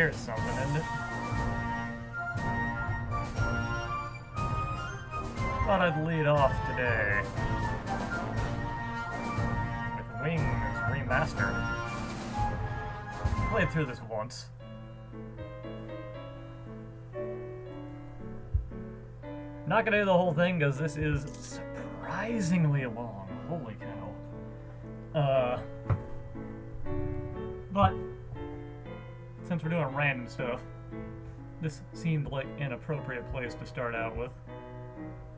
here's something, isn't it? Thought I'd lead off today with Wings Remastered. Played through this once. Not gonna do the whole thing because this is surprisingly long. Holy cow. But since we're doing random stuff, this seemed like an appropriate place to start out with.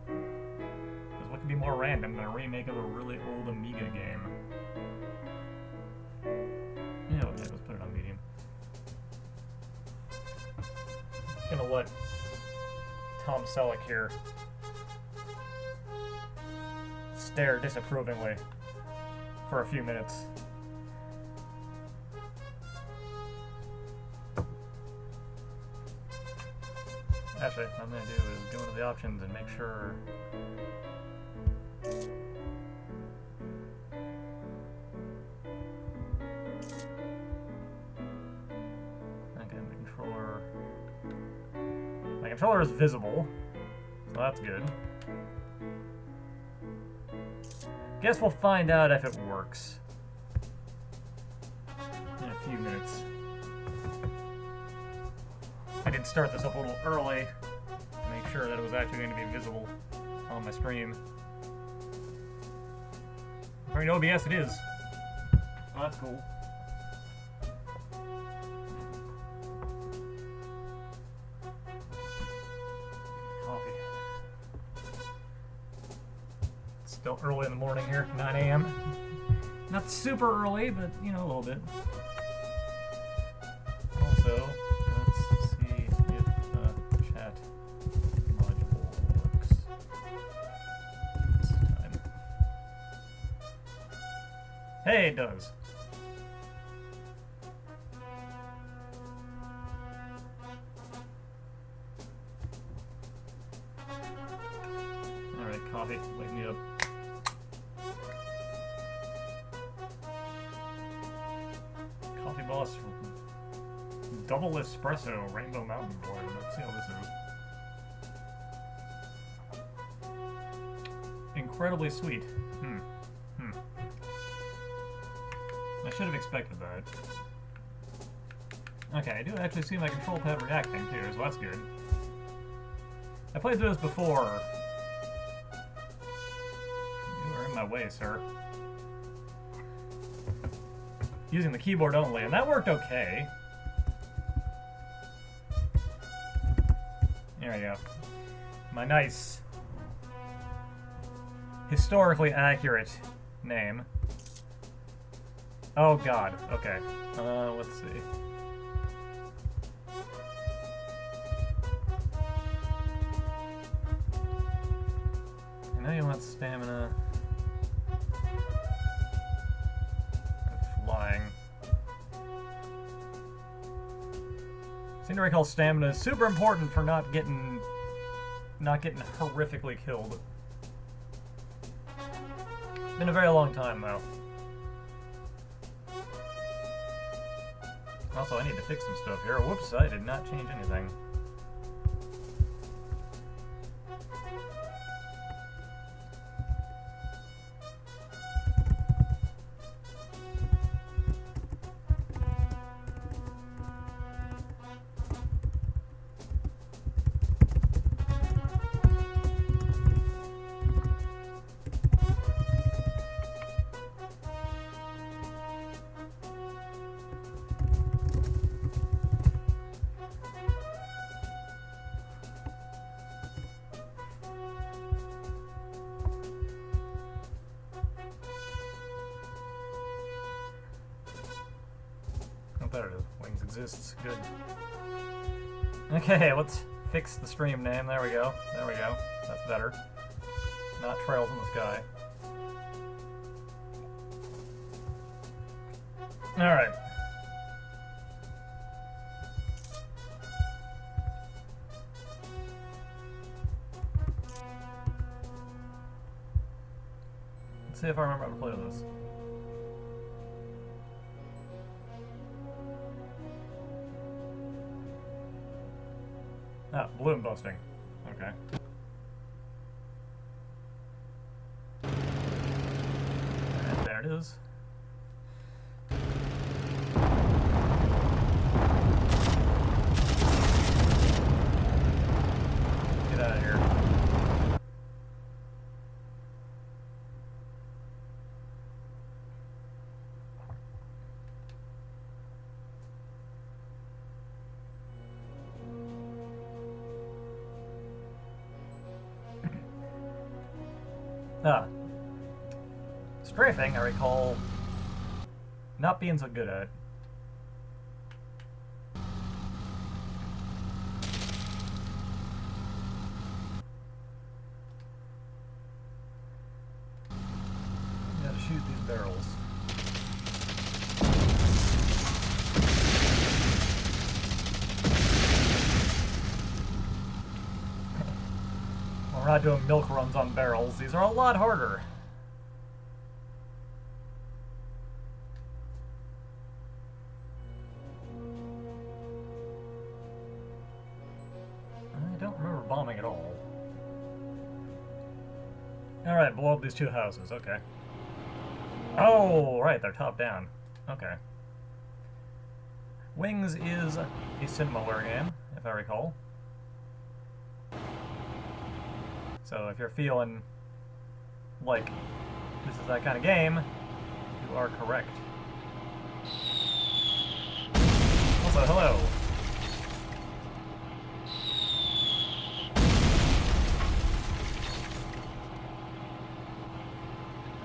Because what could be more random than a remake of a really old Amiga game? Yeah, okay, let's put it on medium. Gonna let Tom Selleck here stare disapprovingly for a few minutes. Actually, what I'm going to do is go into the options and make sure okay, my controller is visible, so that's good. Guess we'll find out if it works in a few minutes. I did start this up a little early to make sure that it was actually going to be visible on my stream. According to OBS, it is. Oh, that's cool. Coffee. It's still early in the morning here, 9 a.m. Not super early, but, you know, a little bit. Also, let's see if chat module works this time. Hey, it does. Alright, coffee, wake me up. Coffee Boss Double Espresso Rainbow Mountain Boy. Let's see how this is. Incredibly sweet. I should have expected that. Okay, I do actually see my control pad reacting too, so that's good. I played through this before. You are in my way, sir. Using the keyboard only, and that worked okay. There we go. My nice, historically accurate name. Oh god, okay. Let's see. I know you want stamina. And flying. Seem to recall stamina is super important for not getting horrifically killed. Been a very long time though. Also, I need to fix some stuff here. Whoops, I did not change anything. There it is. Wings exists. Good. Okay, let's fix the stream name. There we go. There we go. That's better. Not Trails in the Sky. Alright. Let's see if I remember how to play this. Ah, balloon busting. Okay. And there it is. Get out of here. Ah. Strafing, I recall not being so good at it. You gotta shoot these barrels. We're not doing milk runs on barrels. These are a lot harder. I don't remember bombing at all. Alright, blow up these two houses. Okay. Oh, right, they're top down. Okay. Wings is a similar game, if I recall. So if you're feeling like this is that kind of game, you are correct. Also, hello.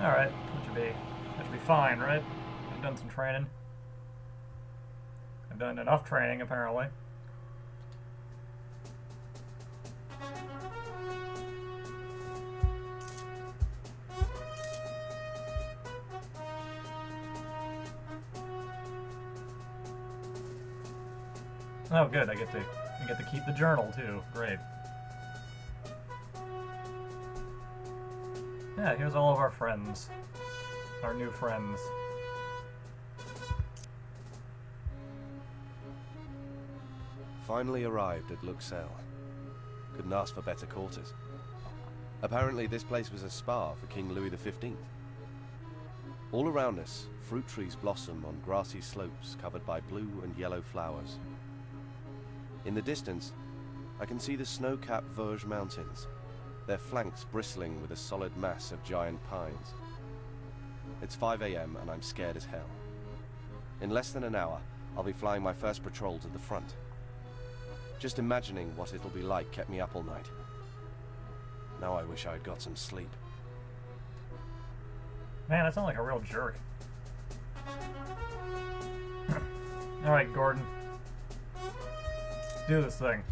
Alright, that should be fine, right? I've done some training. I've done enough training, apparently. Oh, good. I get to keep the journal too. Great. Yeah, here's all of our friends, our new friends. Finally arrived at Luxel. Couldn't ask for better quarters. Apparently, this place was a spa for King Louis XV. All around us, fruit trees blossom on grassy slopes covered by blue and yellow flowers. In the distance, I can see the snow-capped Vosges Mountains, their flanks bristling with a solid mass of giant pines. It's 5 a.m. and I'm scared as hell. In less than an hour, I'll be flying my first patrol to the front. Just imagining what it'll be like kept me up all night. Now I wish I had got some sleep. Man, that sounds like a real jerk. Alright, Gordon. Let's do this thing.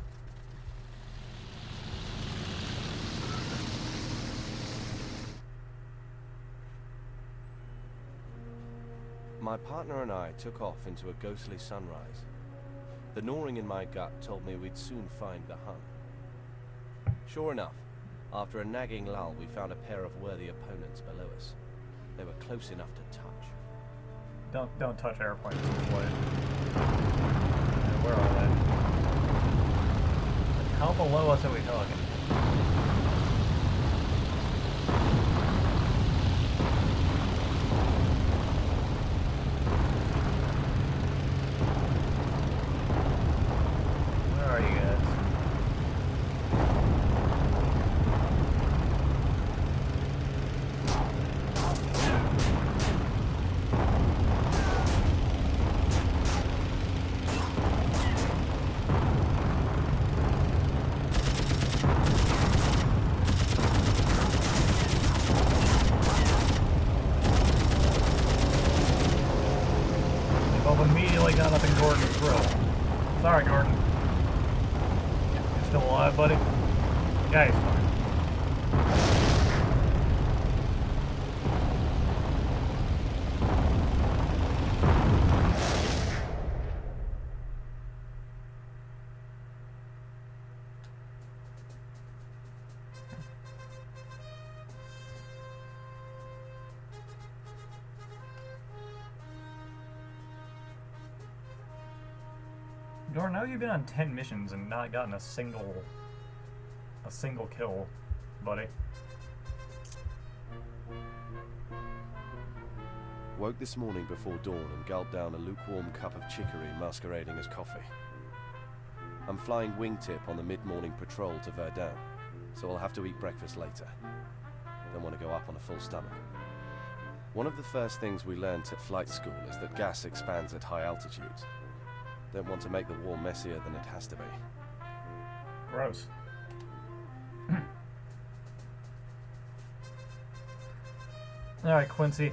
My partner and I took off into a ghostly sunrise. The gnawing in my gut told me we'd soon find the Hun. Sure enough, after a nagging lull, we found a pair of worthy opponents below us. They were close enough to touch. Don't touch airplanes, boy. Where are they? How below us are we talking? Where are you guys? Immediately got up in Gordon's grill. Sorry, Gordon. You still alive, buddy? Yeah, he's fine. Gordon, how have you been on 10 missions and not gotten a single kill, buddy? Woke this morning before dawn and gulped down a lukewarm cup of chicory masquerading as coffee. I'm flying wingtip on the mid-morning patrol to Verdun, so I'll have to eat breakfast later. Don't want to go up on a full stomach. One of the first things we learnt at flight school is that gas expands at high altitudes. Don't want to make the war messier than it has to be. Gross. Alright, Quincy.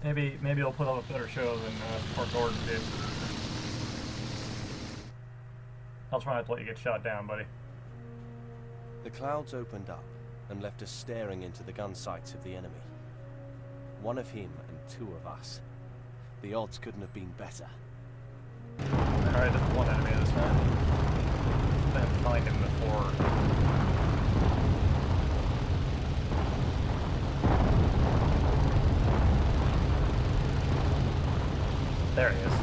Maybe he'll put up a better show than Fort Gordon did. I'll try not to let you get shot down, buddy. The clouds opened up and left us staring into the gun sights of the enemy. One of him and two of us. The odds couldn't have been better. Alright, there's one enemy this time. I didn't find him before. There he is.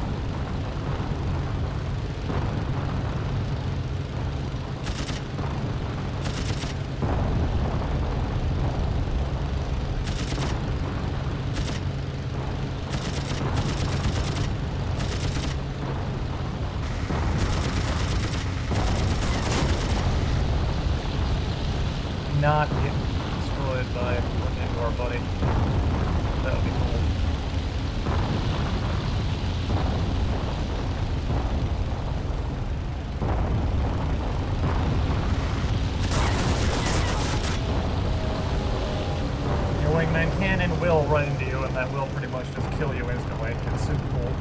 Not get destroyed by looking into our buddy. That would be cool. Your wingman can and will run into you, and that will pretty much just kill you instantly. It's super cool.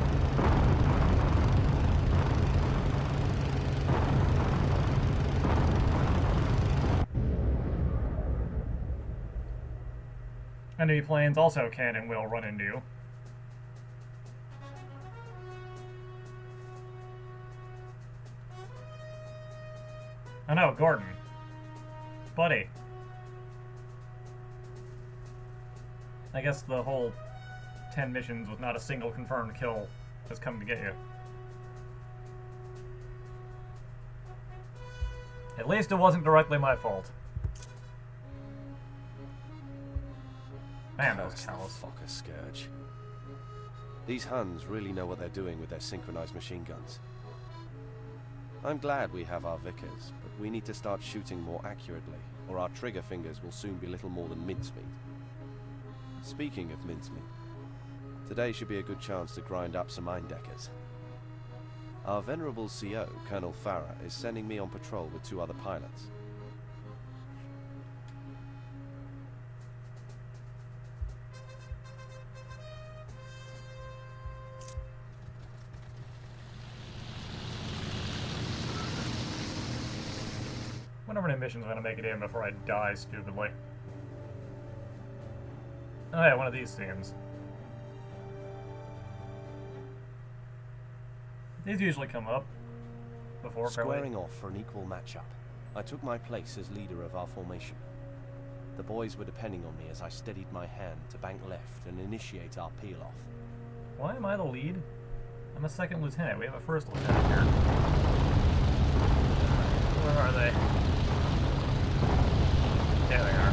Enemy planes also can and will run into you. Oh no, Gordon. Buddy. I guess the whole 10 missions with not a single confirmed kill has come to get you. At least it wasn't directly my fault. Man, those cows. Fucker scourge. These Huns really know what they're doing with their synchronized machine guns. I'm glad we have our Vickers, but we need to start shooting more accurately, or our trigger fingers will soon be little more than mincemeat. Speaking of mincemeat, today should be a good chance to grind up some Eindeckers. Our venerable CO, Colonel Farah, is sending me on patrol with 2 other pilots. Wonder how many missions I'm gonna make it in before I die stupidly. Oh yeah, one of these seems. These usually come up before Squaring off for an equal matchup, I took my place as leader of our formation. The boys were depending on me as I steadied my hand to bank left and initiate our peel-off. Why am I the lead? I'm a second lieutenant. We have a first lieutenant here. Where are they? There they are.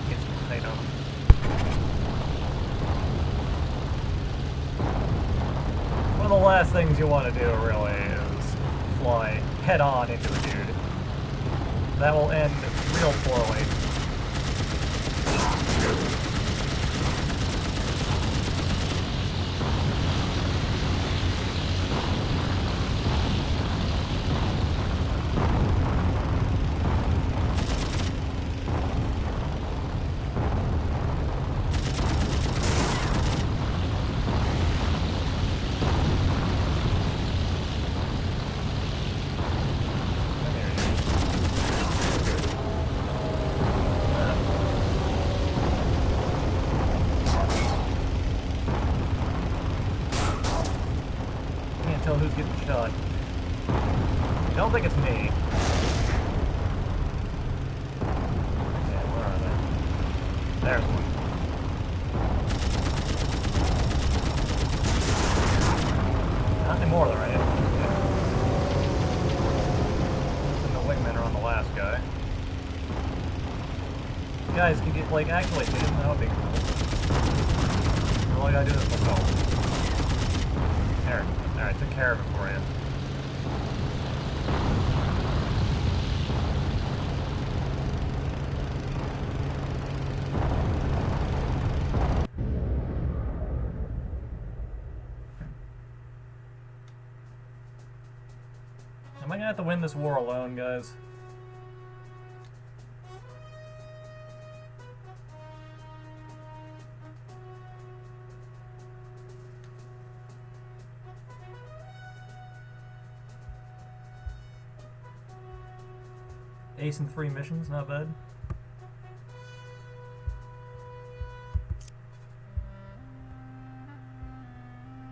Get some tight on them. One of the last things you want to do, really, is fly head-on into a dude. That will end real poorly. Who's getting shot. I don't think it's me. Yeah, where are they? There's one. more there, right? Yeah. And the wingmen are on the last guy. You guys can get, like, actually hit him, that would be cool. All I gotta do is myself. There. Alright, took care of it for you. Am I gonna have to win this war alone, guys? Ace in 3 missions, not bad.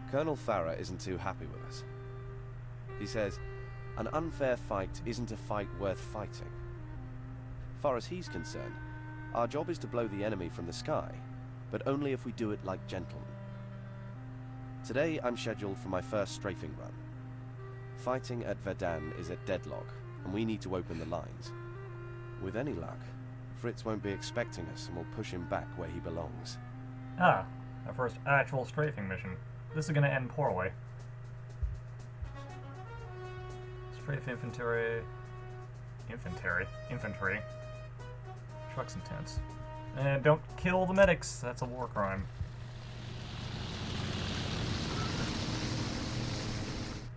Colonel Farah isn't too happy with us. He says, an unfair fight isn't a fight worth fighting. Far as he's concerned, our job is to blow the enemy from the sky, but only if we do it like gentlemen. Today I'm scheduled for my first strafing run. Fighting at Verdun is at deadlock, and we need to open the lines. With any luck, Fritz won't be expecting us and we'll push him back where he belongs. Ah, our first actual strafing mission. This is gonna end poorly. Strafe infantry. Infantry. Trucks and tents. And don't kill the medics, that's a war crime.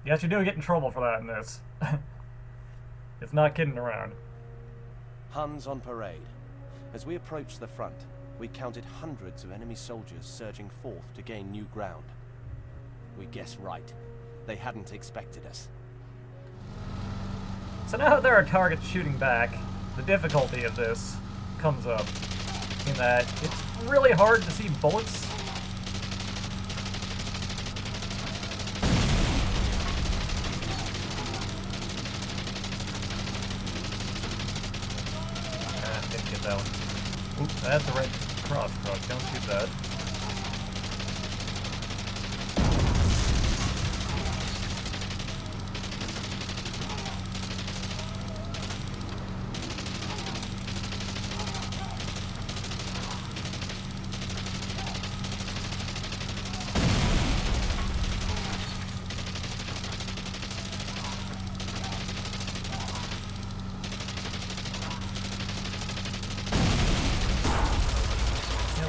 You actually do get in trouble for that in this. It's not kidding around. Huns on parade. As we approached the front, we counted hundreds of enemy soldiers surging forth to gain new ground. We guessed right. They hadn't expected us. So now that there are targets shooting back, the difficulty of this comes up in that it's really hard to see bullets. Didn't get that one. Oops, that's a Red Cross truck. Don't shoot that.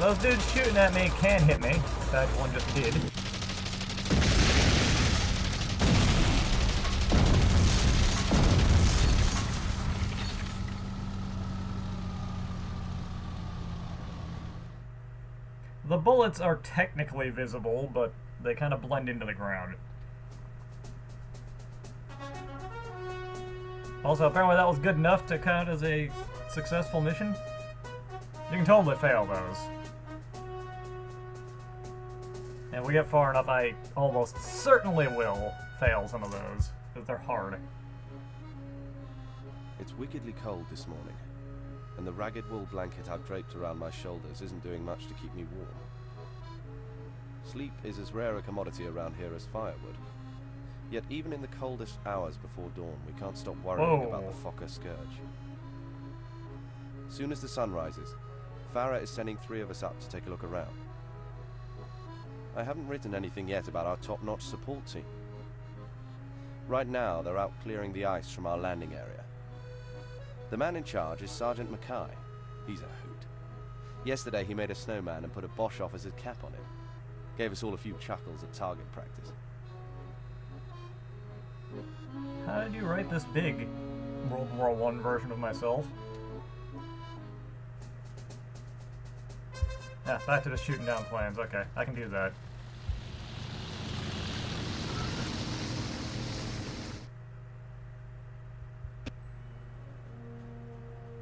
Those dudes shooting at me can hit me. In fact, one just did. The bullets are technically visible, but they kind of blend into the ground. Also, apparently that was good enough to count as a successful mission. You can totally fail those. And we get far enough, I almost certainly will fail some of those, because they're hard. It's wickedly cold this morning, and the ragged wool blanket I've draped around my shoulders isn't doing much to keep me warm. Sleep is as rare a commodity around here as firewood. Yet even in the coldest hours before dawn, we can't stop worrying about the Fokker scourge. Soon as the sun rises, Farah is sending 3 of us up to take a look around. I haven't written anything yet about our top-notch support team. Right now, they're out clearing the ice from our landing area. The man in charge is Sergeant Mackay. He's a hoot. Yesterday, he made a snowman and put a Bosch officer's cap on it. Gave us all a few chuckles at target practice. How did you write this big World War I version of myself? Yeah, back to just shooting down planes. Okay, I can do that.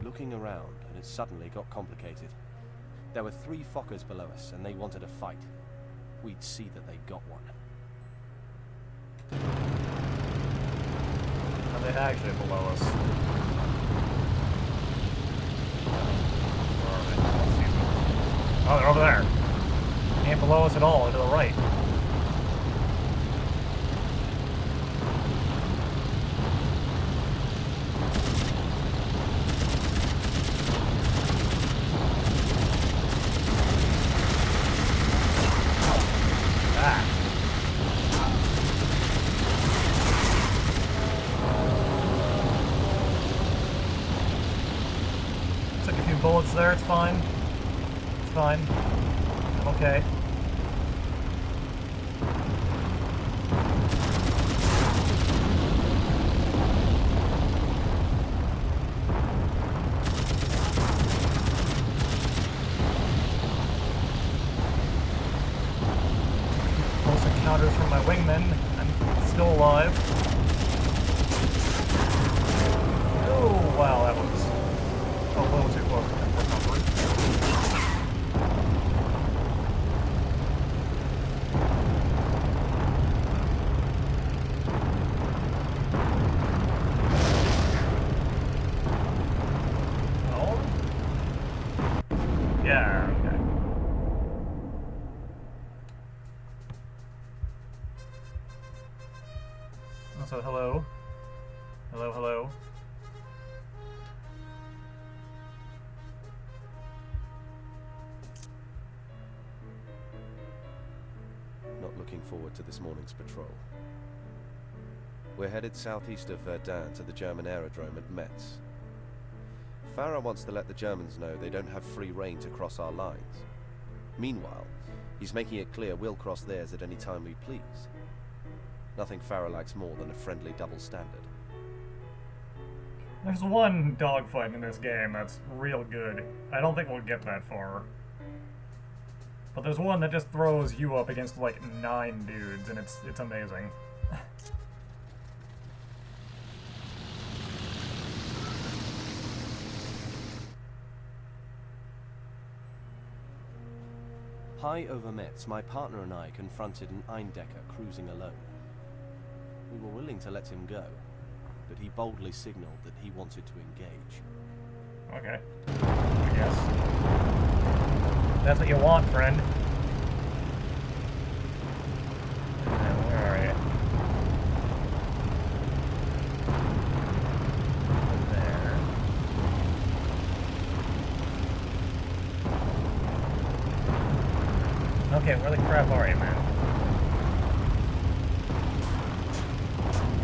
Looking around, and it suddenly got complicated. There were 3 Fokkers below us, and they wanted a fight. We'd see that they got one. Are they actually below us? Where are they? I don't see them. Oh, they're over there. Ain't below us at all, to the right. bullets there, it's fine. It's fine. I'm okay. Close encounters from my wingmen. I'm still alive. Oh, wow, that was a little too close for comfort. Oh? Yeah, okay. So, hello. Hello, hello. Not looking forward to this morning's patrol. We're headed southeast of Verdun to the German aerodrome at Metz. Farah wants to let the Germans know they don't have free rein to cross our lines. Meanwhile, he's making it clear we'll cross theirs at any time we please. Nothing Farah likes more than a friendly double standard. There's one dogfight in this game that's real good. I don't think we'll get that far. But there's one that just throws you up against like 9 dudes, and it's amazing. High over Metz, my partner and I confronted an Eindecker cruising alone. We were willing to let him go, but he boldly signaled that he wanted to engage. Okay. I guess. That's what you want, friend. Where are you? There. Okay, where the crap are you, man?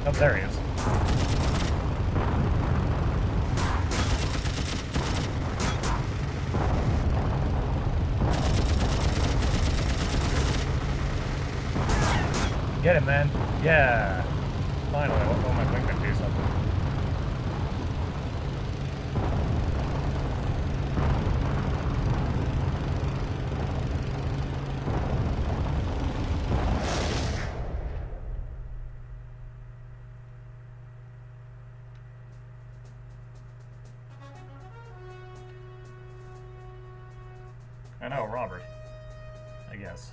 Oh, there he is. Get him, man. Yeah. Finally, I want my wingman to do something. I know, Robert. I guess.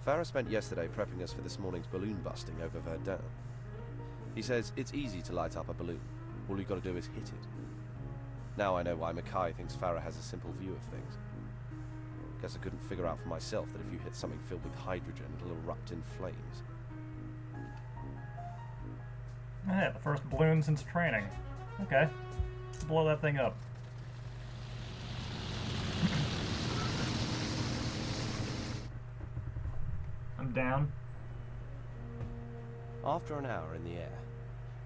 Farah spent yesterday prepping us for this morning's balloon busting over Verdun. He says it's easy to light up a balloon. All you've got to do is hit it. Now I know why Mackay thinks Farah has a simple view of things. Guess I couldn't figure out for myself that if you hit something filled with hydrogen, it'll erupt in flames. Yeah, the first balloon since training. Okay. Blow that thing up. I'm down. After an hour in the air,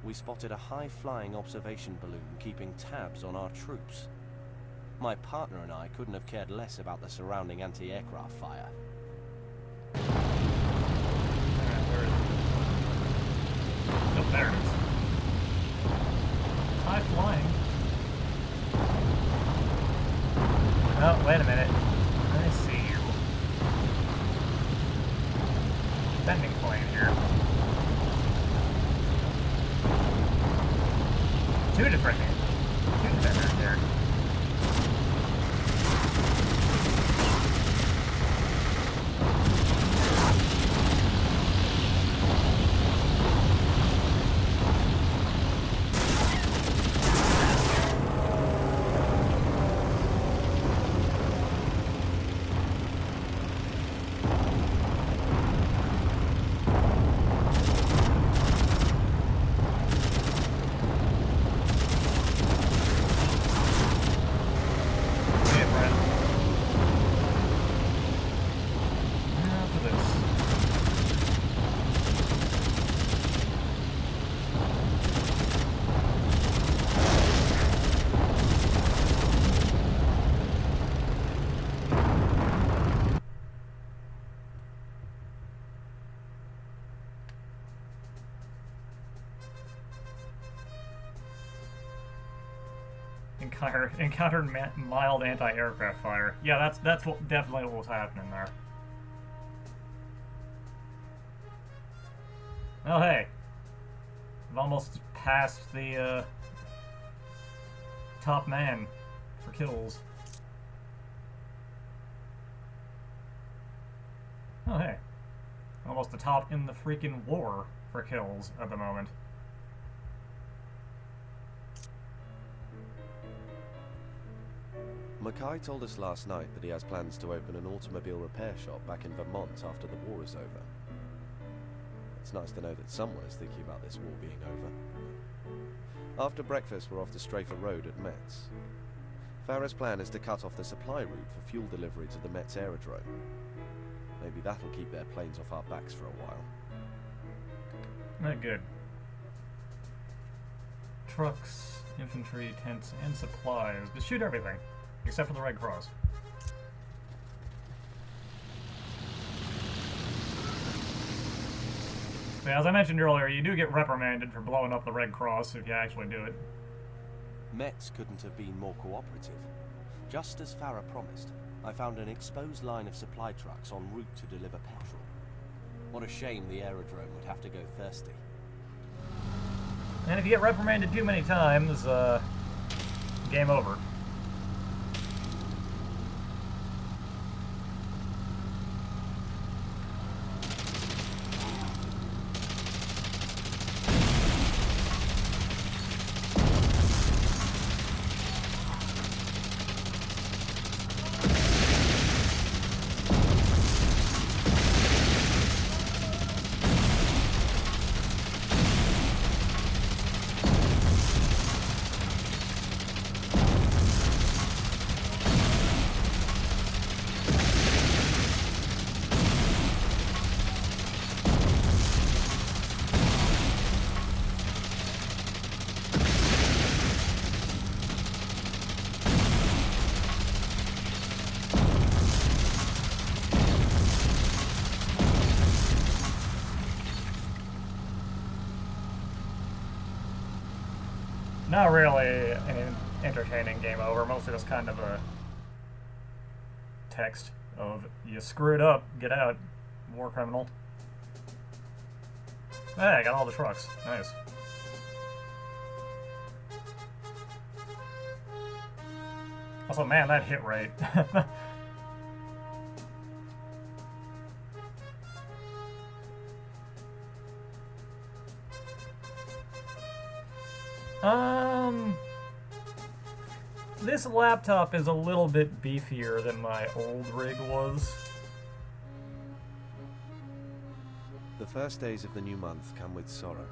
we spotted a high-flying observation balloon keeping tabs on our troops. My partner and I couldn't have cared less about the surrounding anti-aircraft fire. Where is it? Oh, there it is. High flying. Oh, wait a minute. I see you. Bending plane here. 2 different defenders there. Encountered mild anti-aircraft fire. Yeah, that's definitely what was happening there. Oh hey, I've almost passed the top man for kills. Oh hey, almost the top in the freaking war for kills at the moment. Mackay told us last night that he has plans to open an automobile repair shop back in Vermont after the war is over. It's nice to know that someone is thinking about this war being over. After breakfast, we're off to strafe a road at Metz. Farah's plan is to cut off the supply route for fuel delivery to the Metz aerodrome. Maybe that'll keep their planes off our backs for a while. Not good. Trucks, infantry, tents, and supplies. Just shoot everything, except for the Red Cross. So, as I mentioned earlier, you do get reprimanded for blowing up the Red Cross if you actually do it. Metz couldn't have been more cooperative. Just as Farah promised, I found an exposed line of supply trucks en route to deliver petrol. What a shame the aerodrome would have to go thirsty. And if you get reprimanded too many times, game over. Not really an entertaining game over, mostly just kind of a text of, you screwed up, get out, war criminal. Hey, I got all the trucks. Nice. Also, man, that hit rate. This laptop is a little bit beefier than my old rig was. The first days of the new month come with sorrow.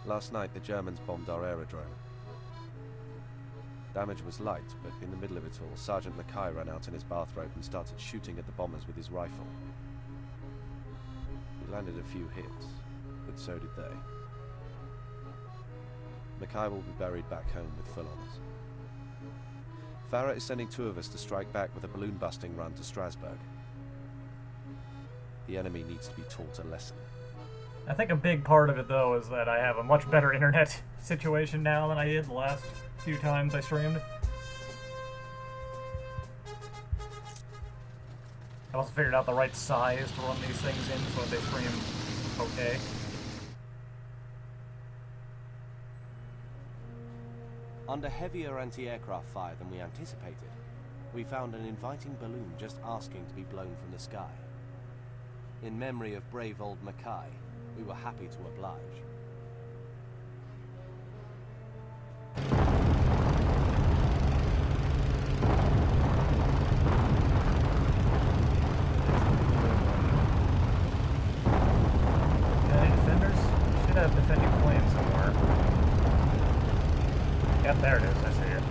Last night, the Germans bombed our aerodrome. Damage was light, but in the middle of it all, Sergeant Mackay ran out in his bathrobe and started shooting at the bombers with his rifle. He landed a few hits, but so did they. Mackay will be buried back home with full honours. Farah is sending 2 of us to strike back with a balloon-busting run to Strasbourg. The enemy needs to be taught a lesson. I think a big part of it, though, is that I have a much better internet situation now than I did the last few times I streamed. I also figured out the right size to run these things in so that they stream okay. Under heavier anti-aircraft fire than we anticipated, we found an inviting balloon just asking to be blown from the sky. In memory of brave old Mackay, we were happy to oblige. Got any defenders? Should have defending planes somewhere. Yep, there it is. I see it.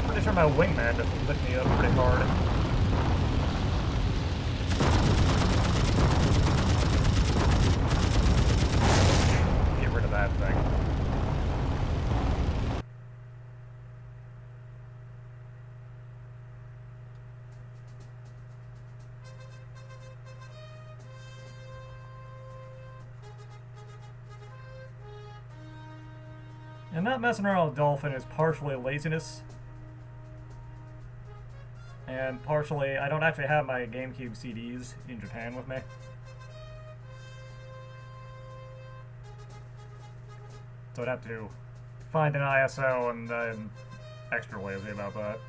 Pretty sure my wingman just lit me up pretty hard. that thing. And not messing around with Dolphin is partially laziness. And partially, I don't actually have my GameCube CDs in Japan with me. So I'd have to find an ISO, and I'm extra lazy about that.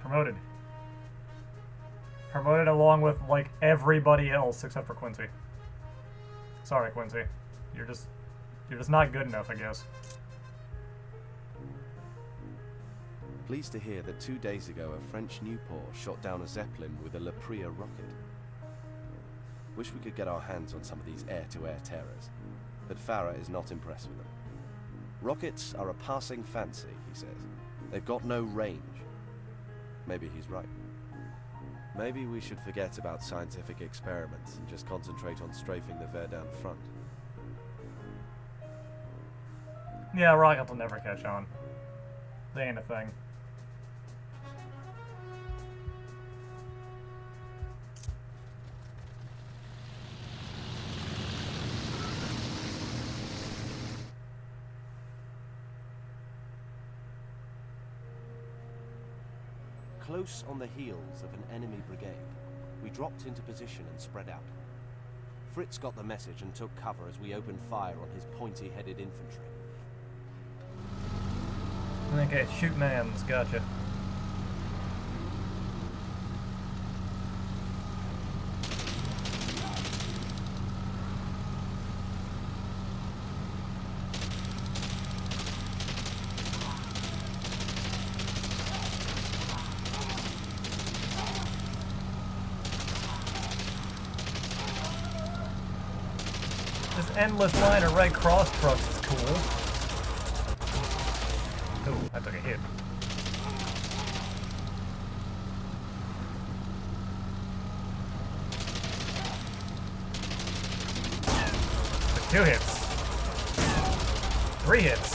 Promoted. Promoted along with, like, everybody else except for Quincy. Sorry, Quincy. You're just not good enough, I guess. Pleased to hear that 2 days ago a French Nieuport shot down a Zeppelin with a Le Prieur rocket. Wish we could get our hands on some of these air-to-air terrors, but Farah is not impressed with them. Rockets are a passing fancy, he says. They've got no range. Maybe he's right. Maybe we should forget about scientific experiments and just concentrate on strafing the Verdun front. Yeah, rockets will never catch on. They ain't a thing. Close on the heels of an enemy brigade, we dropped into position and spread out. Fritz got the message and took cover as we opened fire on his pointy-headed infantry. Okay, shoot mans, gotcha. This endless line of Red Cross trucks is cool. Ooh, I took a hit. Took 2 hits. 3 hits.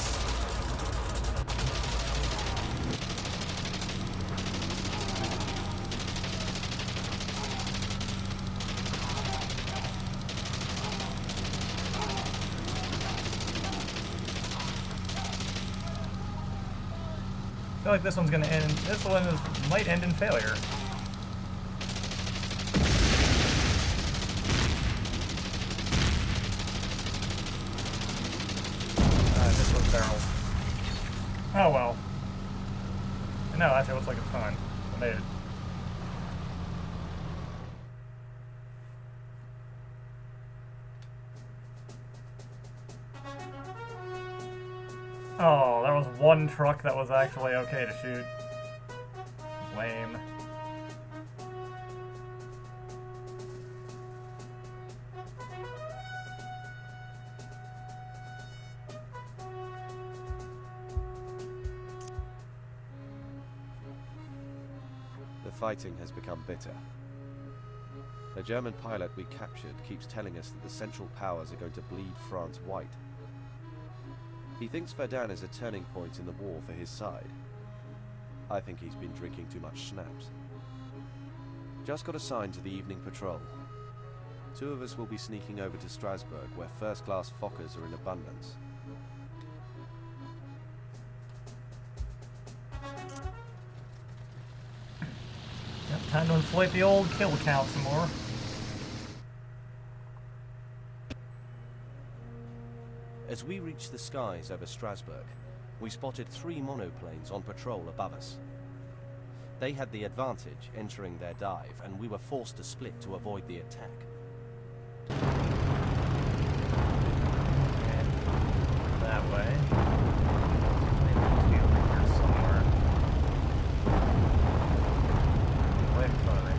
I feel like this one's gonna end. This one might end in failure. This was barrels. Oh well. No, actually, it looks like it's fine. I made it. Oh, there was one truck that was actually okay to shoot. Lame. The fighting has become bitter. The German pilot we captured keeps telling us that the Central Powers are going to bleed France white. He thinks Verdun is a turning point in the war for his side. I think he's been drinking too much schnapps. Just got assigned to the evening patrol. 2 of us will be sneaking over to Strasbourg, where first-class Fokkers are in abundance. Yep, time to inflate the old kill count some more. As we reached the skies over Strasbourg, we spotted 3 monoplanes on patrol above us. They had the advantage entering their dive, and we were forced to split to avoid the attack. Okay. That way. Maybe it'll be over here somewhere. Right in front of me.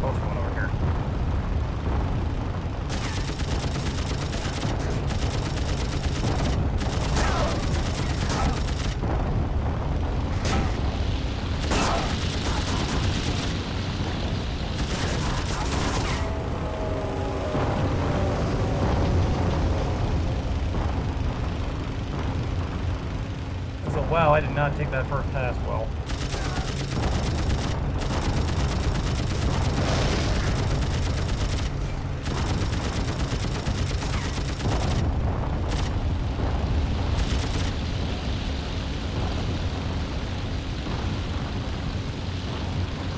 Both one over here. Wow, I did not take that first pass well.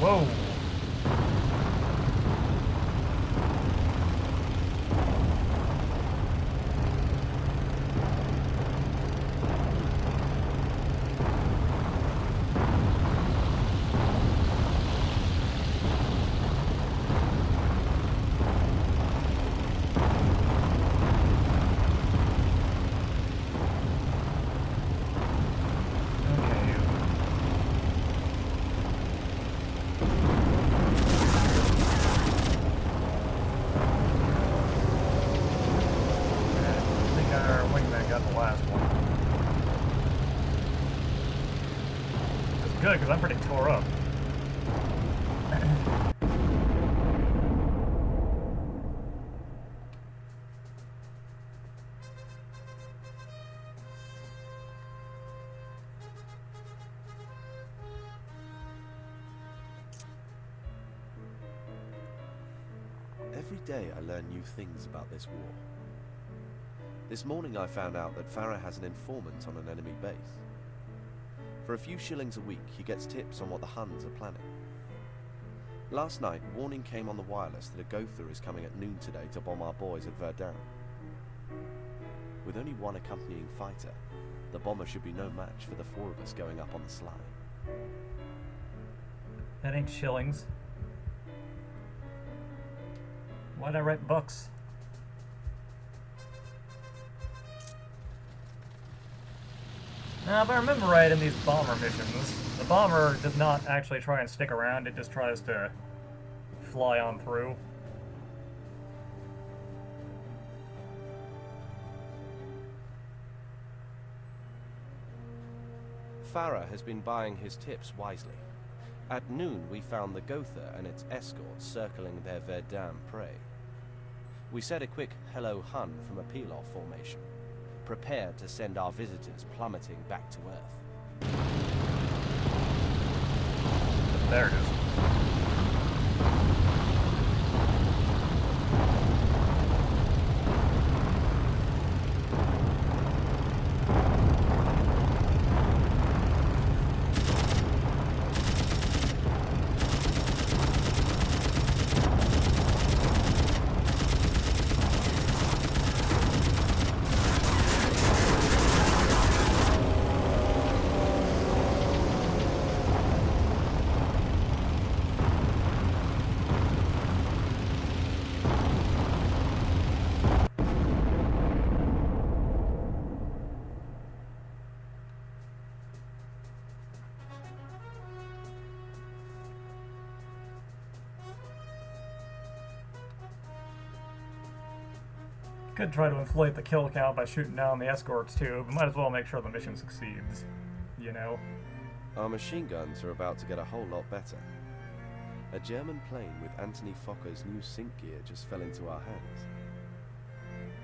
Whoa. Good, because I'm pretty tore up. Every day I learn new things about this war. This morning I found out that Farah has an informant on an enemy base. For a few shillings a week, he gets tips on what the Huns are planning. Last night, warning came on the wireless that a Gotha is coming at noon today to bomb our boys at Verdun. With only one accompanying fighter, the bomber should be no match for the four of us going up on the sly. That ain't shillings. Why'd I write bucks? Now, if I remember right in these bomber missions, the bomber does not actually try and stick around, it just tries to fly on through. Farah has been buying his tips wisely. At noon, we found the Gotha and its escorts circling their Verdun prey. We said a quick hello Hun from a peel-off formation, prepared to send our visitors plummeting back to Earth. There it is. Could try to inflate the kill count by shooting down the escorts too, but might as well make sure the mission succeeds, you know? Our machine guns are about to get a whole lot better. A German plane with Anthony Fokker's new sync gear just fell into our hands.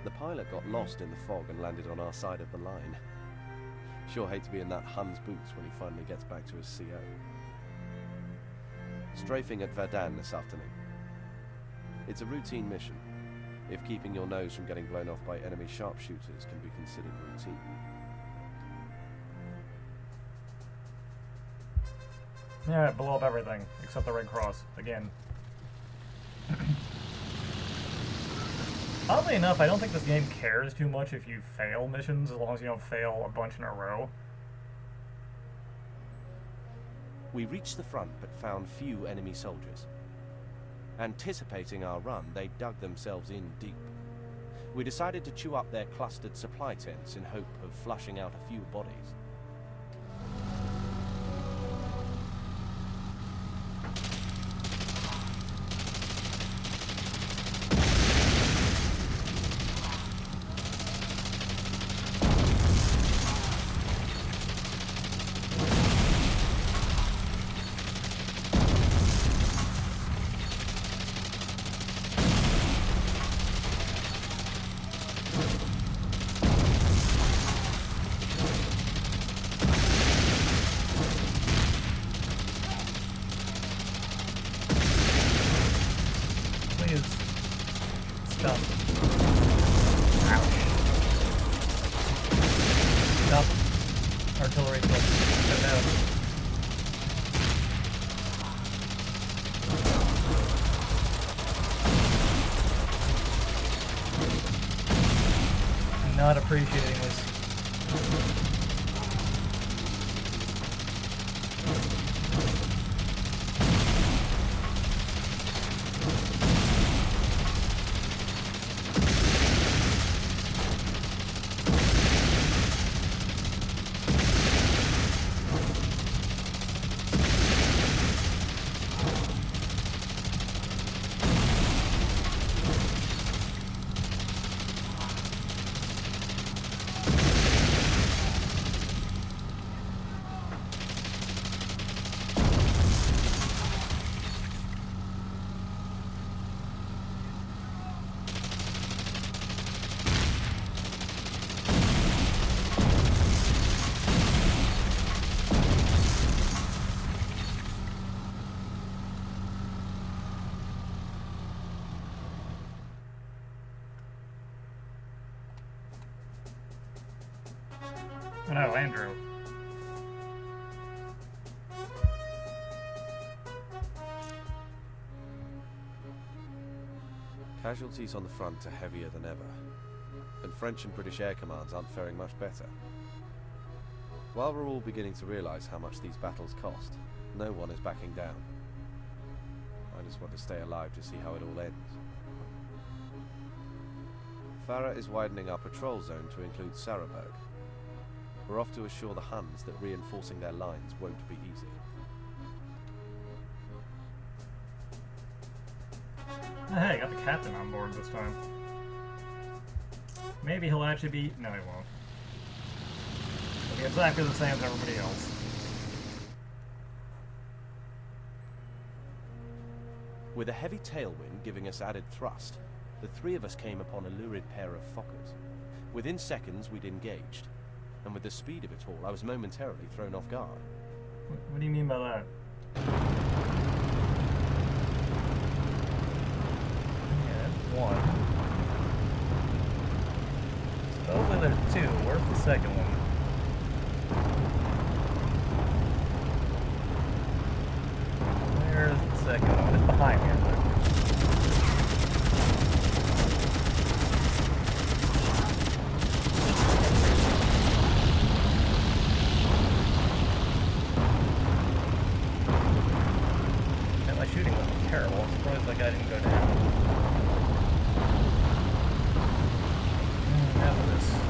The pilot got lost in the fog and landed on our side of the line. Sure hate to be in that Hun's boots when he finally gets back to his CO. Strafing at Verdun this afternoon. It's a routine mission, if keeping your nose from getting blown off by enemy sharpshooters can be considered routine. Alright, blow up everything, except the Red Cross, again. Oddly enough, I don't think this game cares too much if you fail missions, as long as you don't fail a bunch in a row. We reached the front but found few enemy soldiers. Anticipating our run, they dug themselves in deep. We decided to chew up their clustered supply tents in hope of flushing out a few bodies. is stunned. Ouch. Stop. Artillery club. Get out. Not appreciating this. Oh, no, Andrew. Casualties on the front are heavier than ever, and French and British air commands aren't faring much better. While we're all beginning to realise how much these battles cost, no one is backing down. I just want to stay alive to see how it all ends. Farah is widening our patrol zone to include Sarahberg. We're off to assure the Huns that reinforcing their lines won't be easy. Hey, got the captain on board this time. Maybe he'll actually be... No, he won't. He'll be exactly the same as everybody else. With a heavy tailwind giving us added thrust, the three of us came upon a lurid pair of Fokkers. Within seconds, we'd engaged. And with the speed of it all, I was momentarily thrown off guard. What do you mean by that? Yeah, that's one. Supposedly there's two. Where's the second one? Where's the second one? It's behind me, isn't it?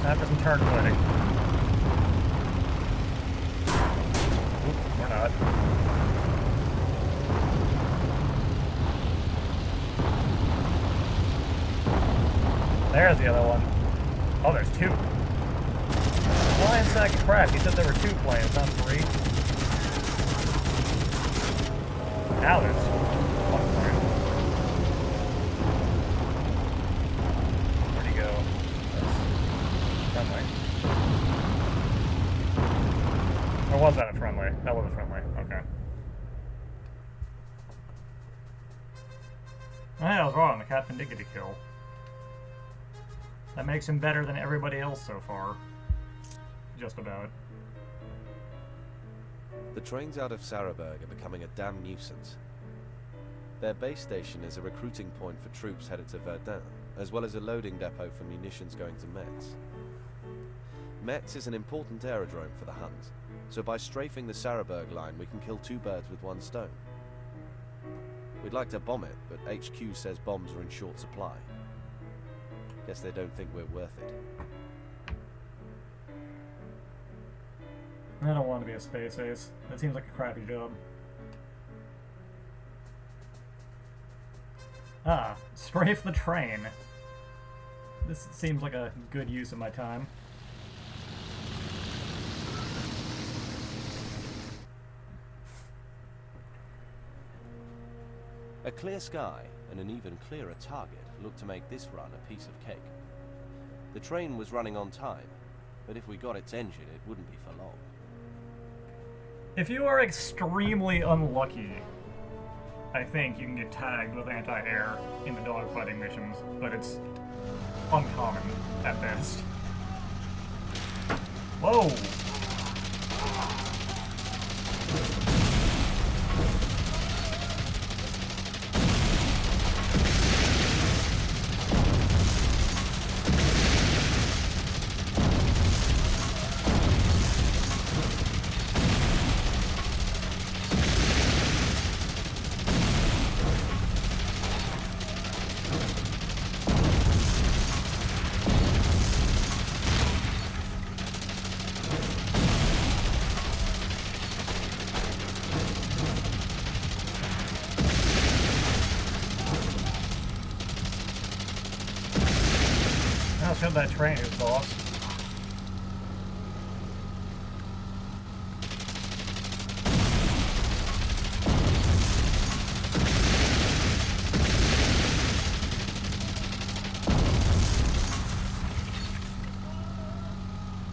After some turn fighting. Oop, we're not. There's the other one. Oh, there's two. Flying sack of crap. He said there were two planes, not three. Now there's one plane. Where'd he go? Friendly. Or was that a friendly? That was a friendly. Okay. Oh, yeah, I was wrong. The captain did get a kill. That makes him better than everybody else so far. Just about. The trains out of Sarahberg are becoming a damn nuisance. Their base station is a recruiting point for troops headed to Verdun, as well as a loading depot for munitions going to Metz. Metz is an important aerodrome for the Huns, so by strafing the Sarahberg line we can kill two birds with one stone. We'd like to bomb it, but HQ says bombs are in short supply. Guess they don't think we're worth it. I don't want to be a space ace. That seems like a crappy job. Ah, strafe the train. This seems like a good use of my time. A clear sky and an even clearer target looked to make this run a piece of cake. The train was running on time, but if we got its engine, it wouldn't be for long. If you are extremely unlucky I think you can get tagged with anti-air in the dogfighting missions, but it's uncommon at best. Whoa! I'll show that train is boss.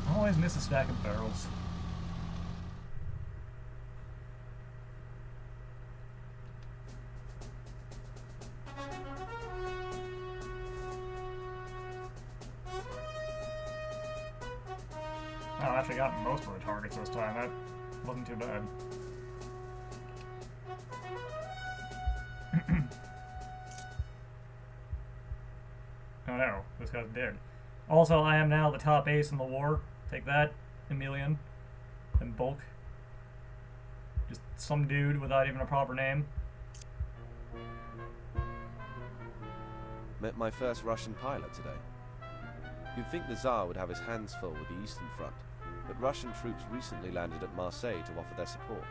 I always miss a stack of barrels. I actually got most of the targets this time. That wasn't too bad. Oh no, this guy's dead. Also, I am now the top ace in the war. Take that, Emilian. And Bulk. Just some dude without even a proper name. Met my first Russian pilot today. You'd think the Tsar would have his hands full with the Eastern Front, but Russian troops recently landed at Marseille to offer their support.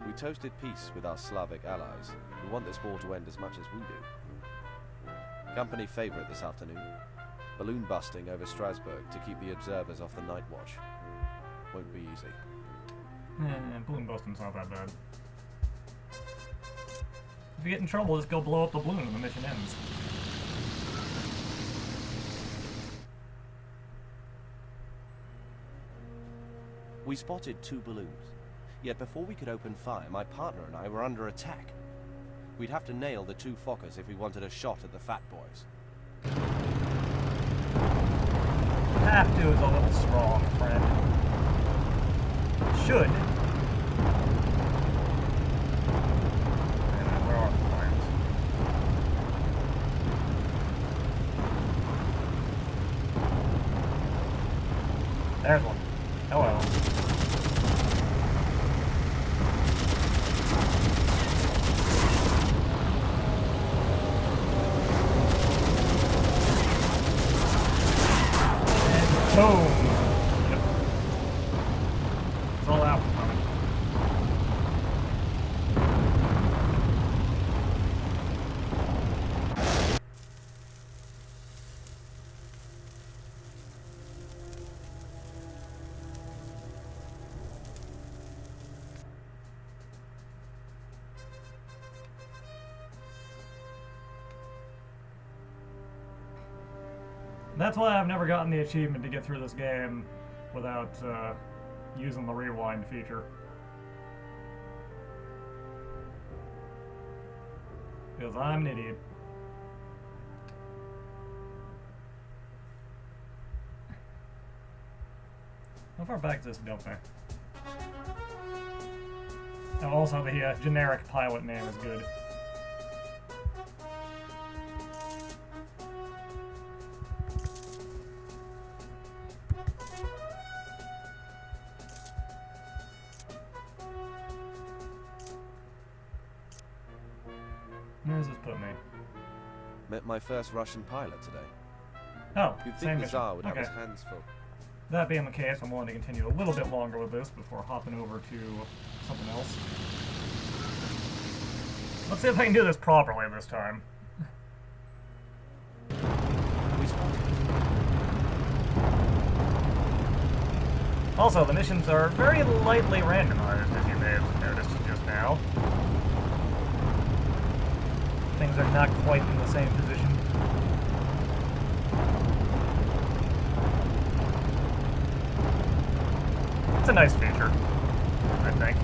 We toasted peace with our Slavic allies, who want this war to end as much as we do. Company favourite this afternoon. Balloon busting over Strasbourg to keep the observers off the night watch. Won't be easy. Balloon busting's not that bad. If you get in trouble, just go blow up the balloon when the mission ends. We spotted 2 balloons, yet before we could open fire, my partner and I were under attack. We'd have to nail the 2 Fokkers if we wanted a shot at the fat boys. Have to is a little strong, friend. Should. And where are the fires? There's one. Hello. Boom! Yep. It's all out coming. That's why I've never gotten the achievement to get through this game without using the rewind feature. Because I'm an idiot. How far back is this dump there? Oh, also, the generic pilot name is good. Where does this put me? Met my first Russian pilot today. Oh, You'd same think the mission. Tsar would have Okay. his hands full. That being the case, I'm willing to continue a little bit longer with this before hopping over to something else. Let's see if I can do this properly this time. We spotted. Also, the missions are very lightly randomized, as you may have noticed just now. Things are not quite in the same position. It's a nice feature, I think.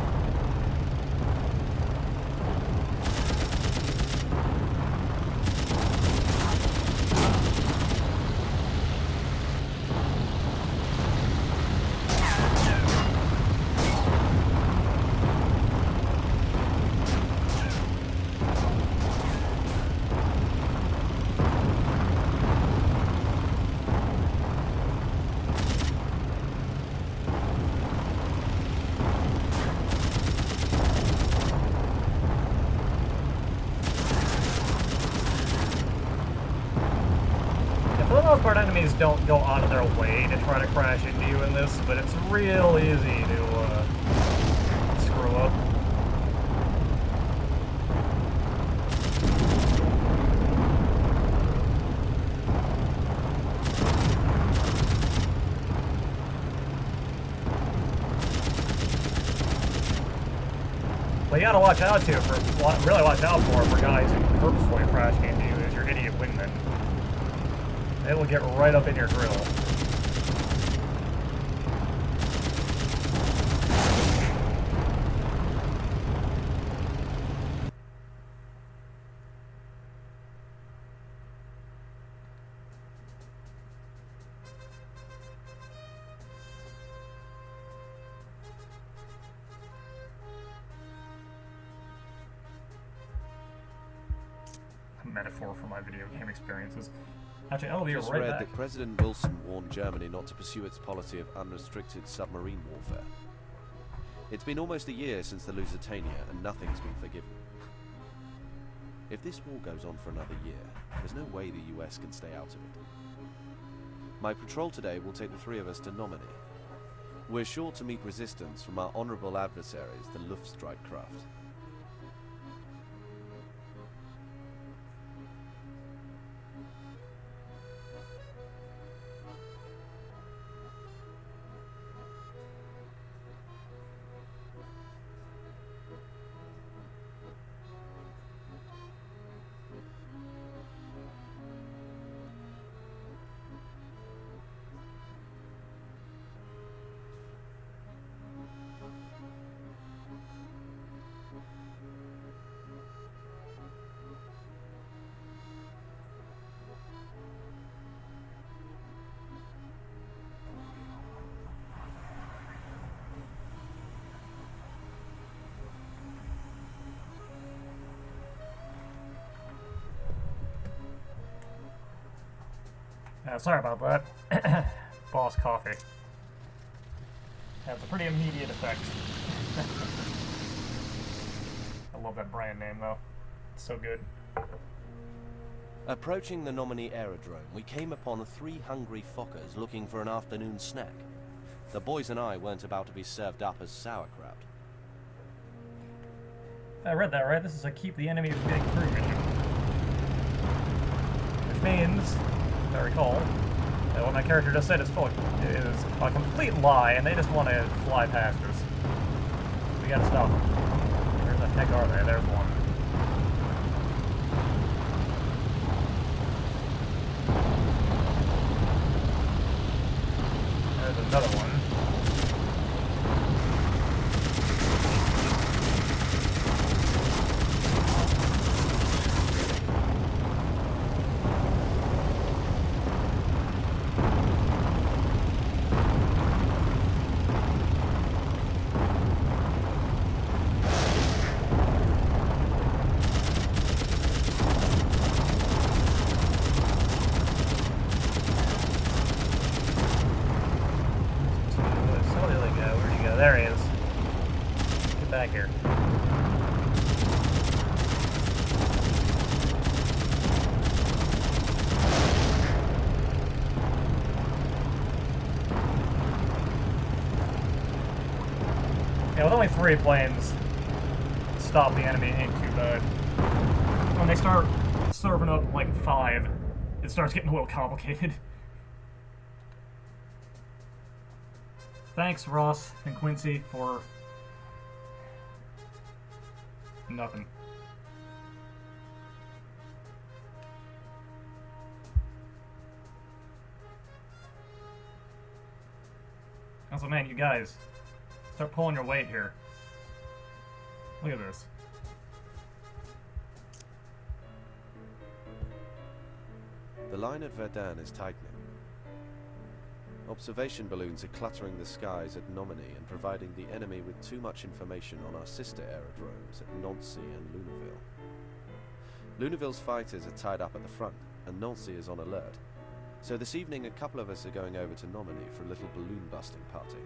most part, enemies don't go out of their way to try to crash into you in this, but it's real easy to screw up. But you gotta watch out too really watch out for guys who purposefully crash into you as your idiot wingman. They will get right up in your grill. Metaphor for my video game experiences. Actually, I'll be Just right read back. that President Wilson warned Germany not to pursue its policy of unrestricted submarine warfare. It's been almost a year since the Lusitania, and nothing's been forgiven. If this war goes on for another year, there's no way the US can stay out of it. My patrol today will take the three of us to Normandy. We're sure to meet resistance from our honorable adversaries, the Luftstreitkräfte. Sorry about that. Boss coffee. Has a pretty immediate effect. I love that brand name though. It's so good. Approaching the Normandy aerodrome, we came upon 3 hungry Fokkers looking for an afternoon snack. The boys and I weren't about to be served up as sauerkraut. I read that right. This is a keep the enemy from getting through mission. Which means, if I recall, that what my character just said is a complete lie, and they just want to fly past us. We gotta stop them. Where the heck are they? There's one. There's another one. There he is. Get back here. Yeah, with only 3 planes, stop the enemy ain't too bad. When they start serving up like 5, it starts getting a little complicated. Thanks, Ross and Quincy, for nothing. Also, man, you guys, start pulling your weight here. Look at this. The line at Verdun is tightening. Observation balloons are cluttering the skies at Normandy and providing the enemy with too much information on our sister aerodromes at Nancy and Luneville. Luneville's fighters are tied up at the front, and Nancy is on alert. So this evening a couple of us are going over to Normandy for a little balloon busting party.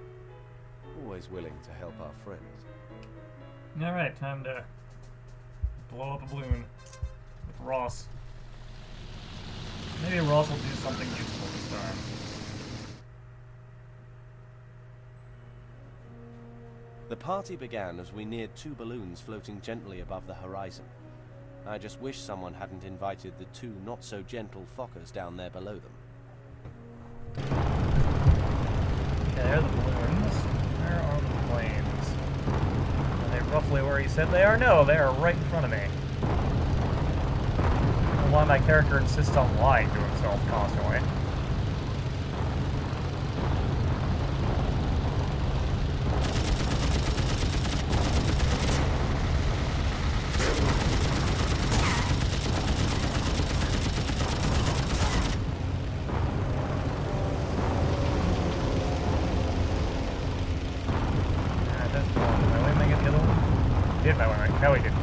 Always willing to help our friends. Alright, time to blow up a balloon with Ross. Maybe Ross will do something useful this time. The party began as we neared two balloons floating gently above the horizon. I just wish someone hadn't invited the two not-so-gentle Fokkers down there below them. Okay, there are the balloons. Where are the planes? Are they roughly where you said they are? No, they are right in front of me. I don't know why my character insists on lying to himself constantly. No, he didn't.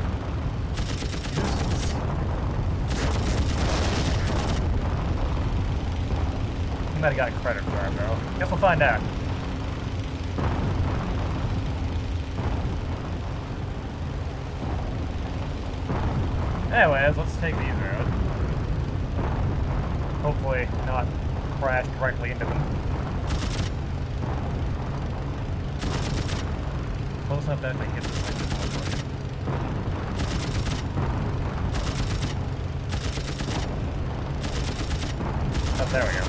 He might have gotten credit for that, though. Guess we'll find out. Anyways, let's take these roads. Hopefully not crash directly into them. Close enough that I can get this thing. Oh, there we go.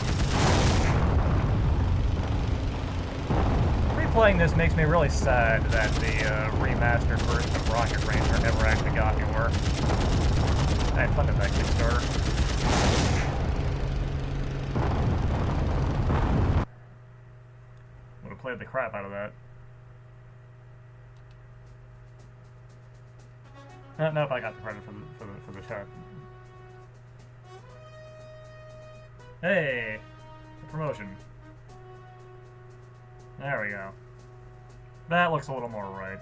Replaying this makes me really sad that the remastered version of Rocket Ranger never actually got anywhere. I had funded that Kickstarter. Would have played the crap out of that. I don't know if I got the credit for the shot. Hey, a promotion. There we go. That looks a little more right.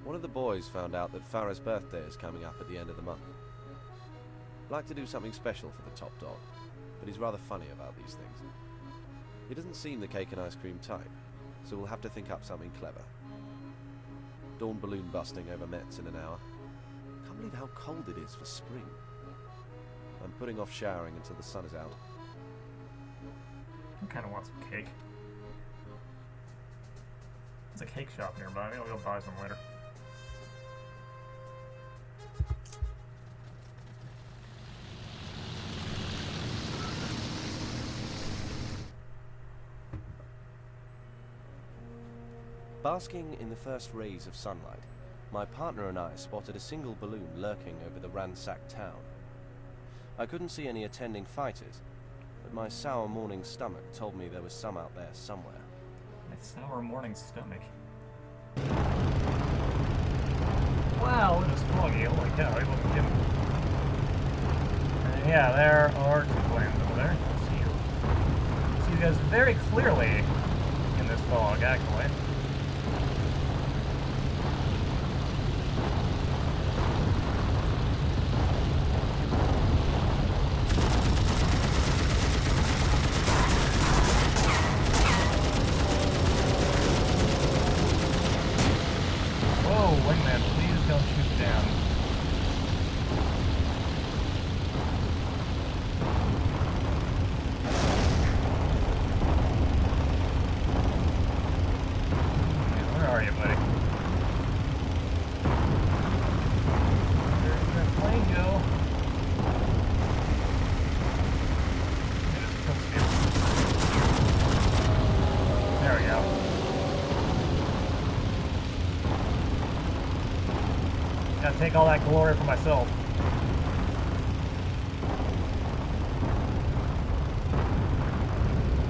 One of the boys found out that Farah's birthday is coming up at the end of the month. I'd like to do something special for the top dog, but he's rather funny about these things. He doesn't seem the cake and ice cream type, so we'll have to think up something clever. Dawn balloon busting over Metz in an hour. Can't believe how cold it is for spring. I'm putting off showering until the sun is out. I kind of want some cake. There's a cake shop nearby. Maybe I'll go buy some later. Basking in the first rays of sunlight, my partner and I spotted a single balloon lurking over the ransacked town. I couldn't see any attending fighters, but my sour morning stomach told me there was some out there somewhere. My sour morning stomach. Wow, it is foggy. Holy cow, I wasn't kidding. And yeah, there are two planes over there. I see you guys very clearly in this fog, actually. Take all that glory for myself.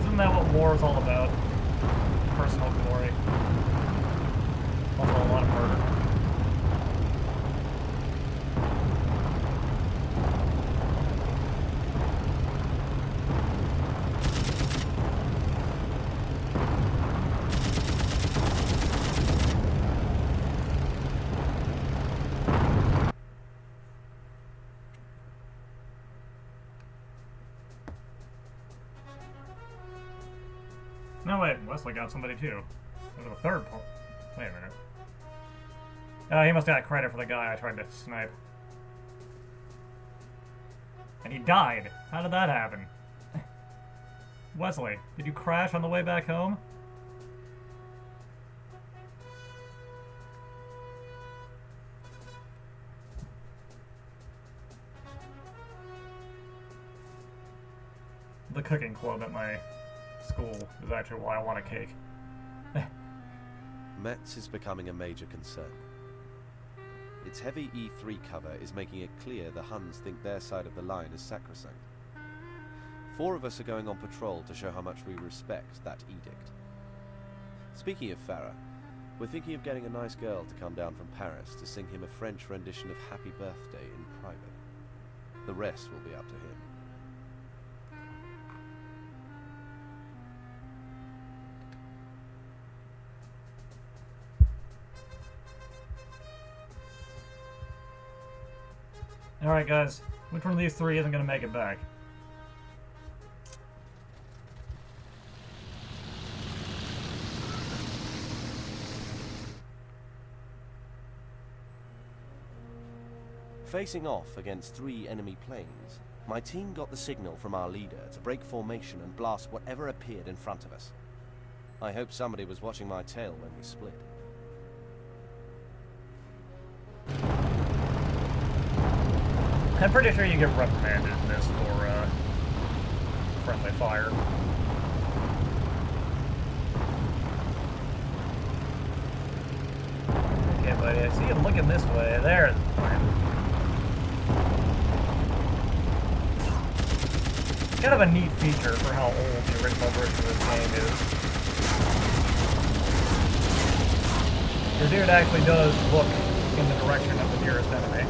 Isn't that what war is all about? Personal glory. Also a lot of murder. No, wait, Wesley got somebody too. There's a third part. Wait a minute. He must have got credit for the guy I tried to snipe. And he died. How did that happen? Wesley, did you crash on the way back home? The cooking club at my school is actually why I want a cake. Metz is becoming a major concern. Its heavy E3 cover is making it clear the Huns think their side of the line is sacrosanct. 4 of us are going on patrol to show how much we respect that edict. Speaking of Farah, we're thinking of getting a nice girl to come down from Paris to sing him a French rendition of Happy Birthday in private. The rest will be up to him. Alright guys, which one of these 3 isn't going to make it back? Facing off against 3 enemy planes, my team got the signal from our leader to break formation and blast whatever appeared in front of us. I hope somebody was watching my tail when we split. I'm pretty sure you get reprimanded in this for friendly fire. Okay, buddy, I see you looking this way. There. It's kind of a neat feature for how old the original version of this game is. Your dude actually does look in the direction of the nearest enemy.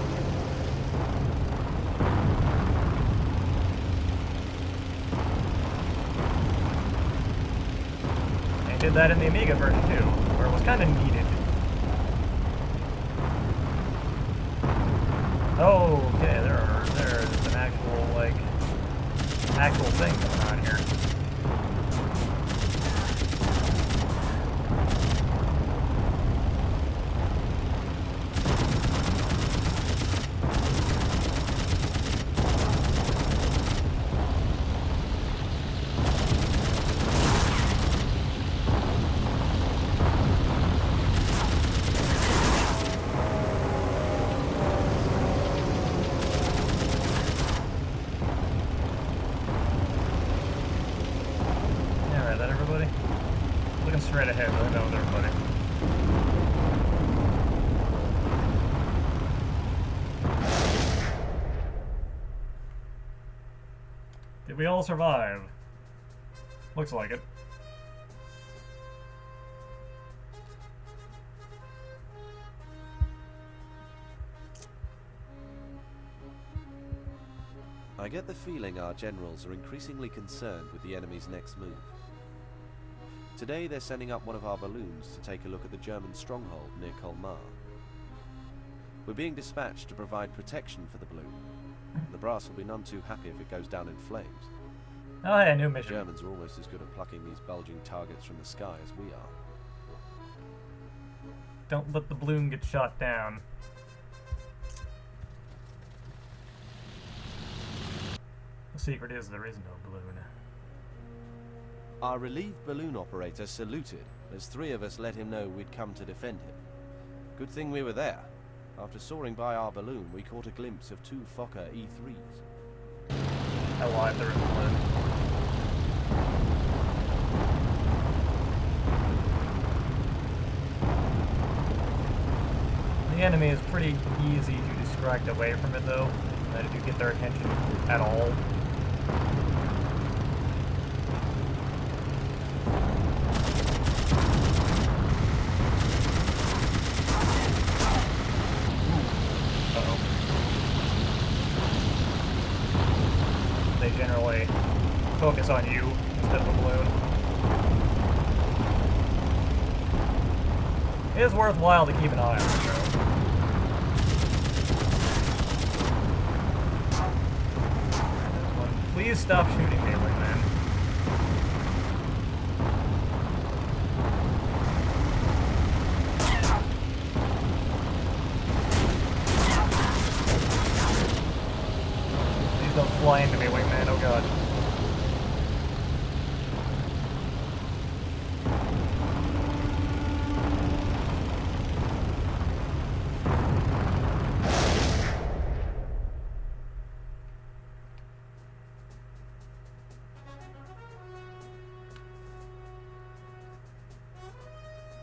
Did that in the Amiga version too, where it was kind of needed. Oh, okay, there's an actual thing going on here. Straight ahead, I know everybody. Did we all survive? Looks like it. I get the feeling our generals are increasingly concerned with the enemy's next move. Today they're sending up one of our balloons to take a look at the German stronghold near Colmar. We're being dispatched to provide protection for the balloon. The brass will be none too happy if it goes down in flames. Oh yeah, new mission. The Germans are almost as good at plucking these bulging targets from the sky as we are. Don't let the balloon get shot down. The secret is there is no balloon. Our relieved balloon operator saluted as 3 of us let him know we'd come to defend him. Good thing we were there. After soaring by our balloon, we caught a glimpse of 2 Fokker E3s. How wide there is the balloon. The enemy is pretty easy to distract away from it though, if you get their attention at all. Generally focus on you instead of the balloon. It is worthwhile to keep an eye on it, though. Please stop shooting me, wingman. fly into me, wingman. Oh god.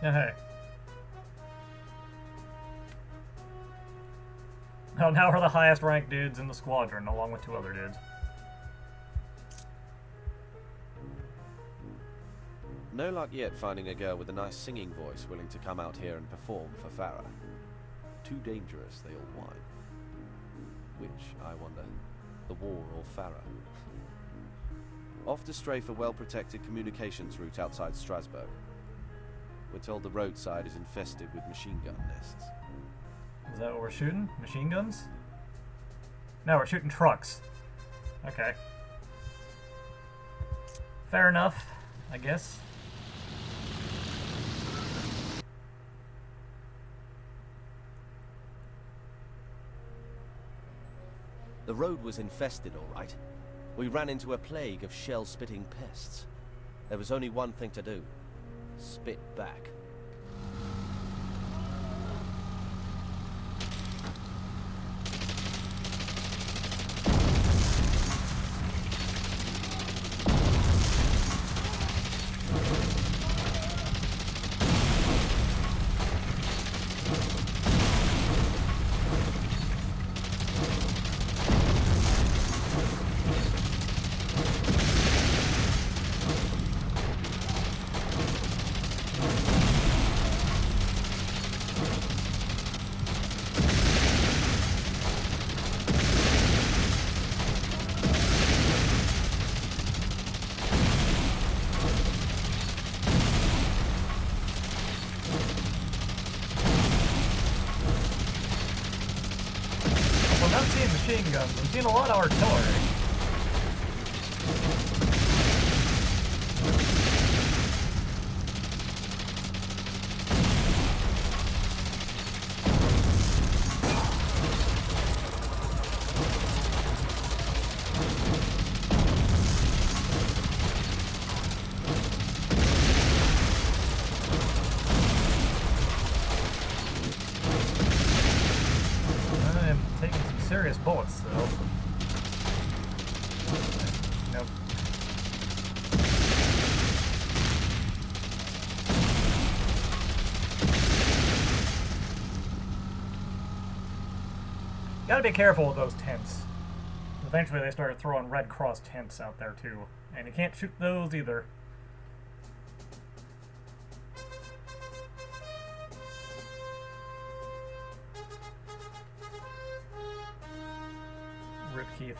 Yeah, hey. Oh, now we're the highest ranked dudes in the squadron, along with 2 other dudes. No luck yet finding a girl with a nice singing voice willing to come out here and perform for Farah. Too dangerous, they all whine. Which, I wonder, the war or Farah? Off to strafe a well-protected communications route outside Strasbourg. We're told the roadside is infested with machine gun nests. Is that what we're shooting? Machine guns? No, we're shooting trucks. Okay. Fair enough, I guess. The road was infested, all right. We ran into a plague of shell-spitting pests. There was only one thing to do. Spit back. Machine guns. I'm seeing a lot of artillery. I am taking some serious bullets, though. Nope. Gotta be careful with those tents. Eventually they started throwing Red Cross tents out there too. And you can't shoot those either. Rip Keith.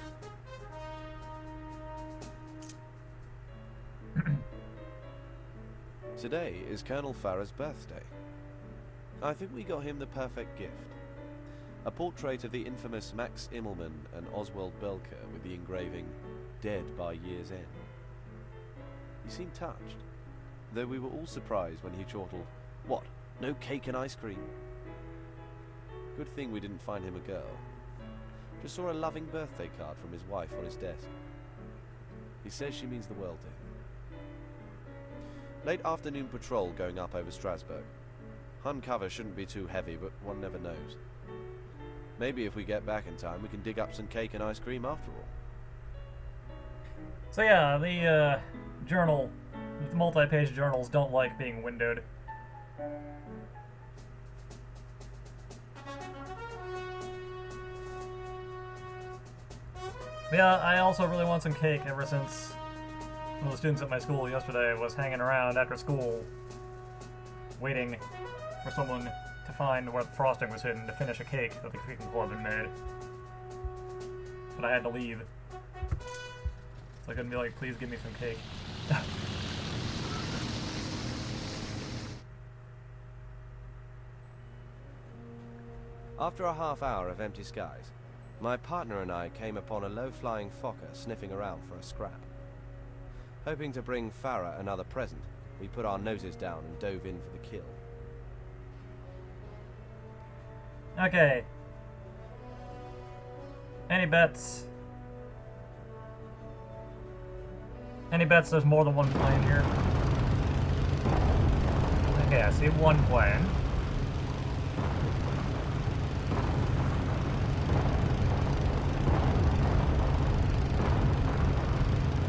Today is Colonel Farah's birthday. I think we got him the perfect gift. A portrait of the infamous Max Immelmann and Oswald Belker with the engraving, "Dead by year's end." He seemed touched, though we were all surprised when he chortled, "What, no cake and ice cream?" Good thing we didn't find him a girl. Just saw a loving birthday card from his wife on his desk. He says she means the world to him. Late afternoon patrol going up over Strasbourg. Hun cover shouldn't be too heavy, but one never knows. Maybe if we get back in time, we can dig up some cake and ice cream after all. So yeah, the journal, the multi-page journals don't like being windowed. Yeah, I also really want some cake ever since one of the students at my school yesterday was hanging around after school waiting for someone to find where the frosting was hidden to finish a cake that the cooking club had made. But I had to leave. So I couldn't be like, please give me some cake. After a half hour of empty skies, my partner and I came upon a low-flying Fokker sniffing around for a scrap. Hoping to bring Farah another present, we put our noses down and dove in for the kill. Okay. Any bets? Any bets there's more than one plane here? Okay, I see one plane.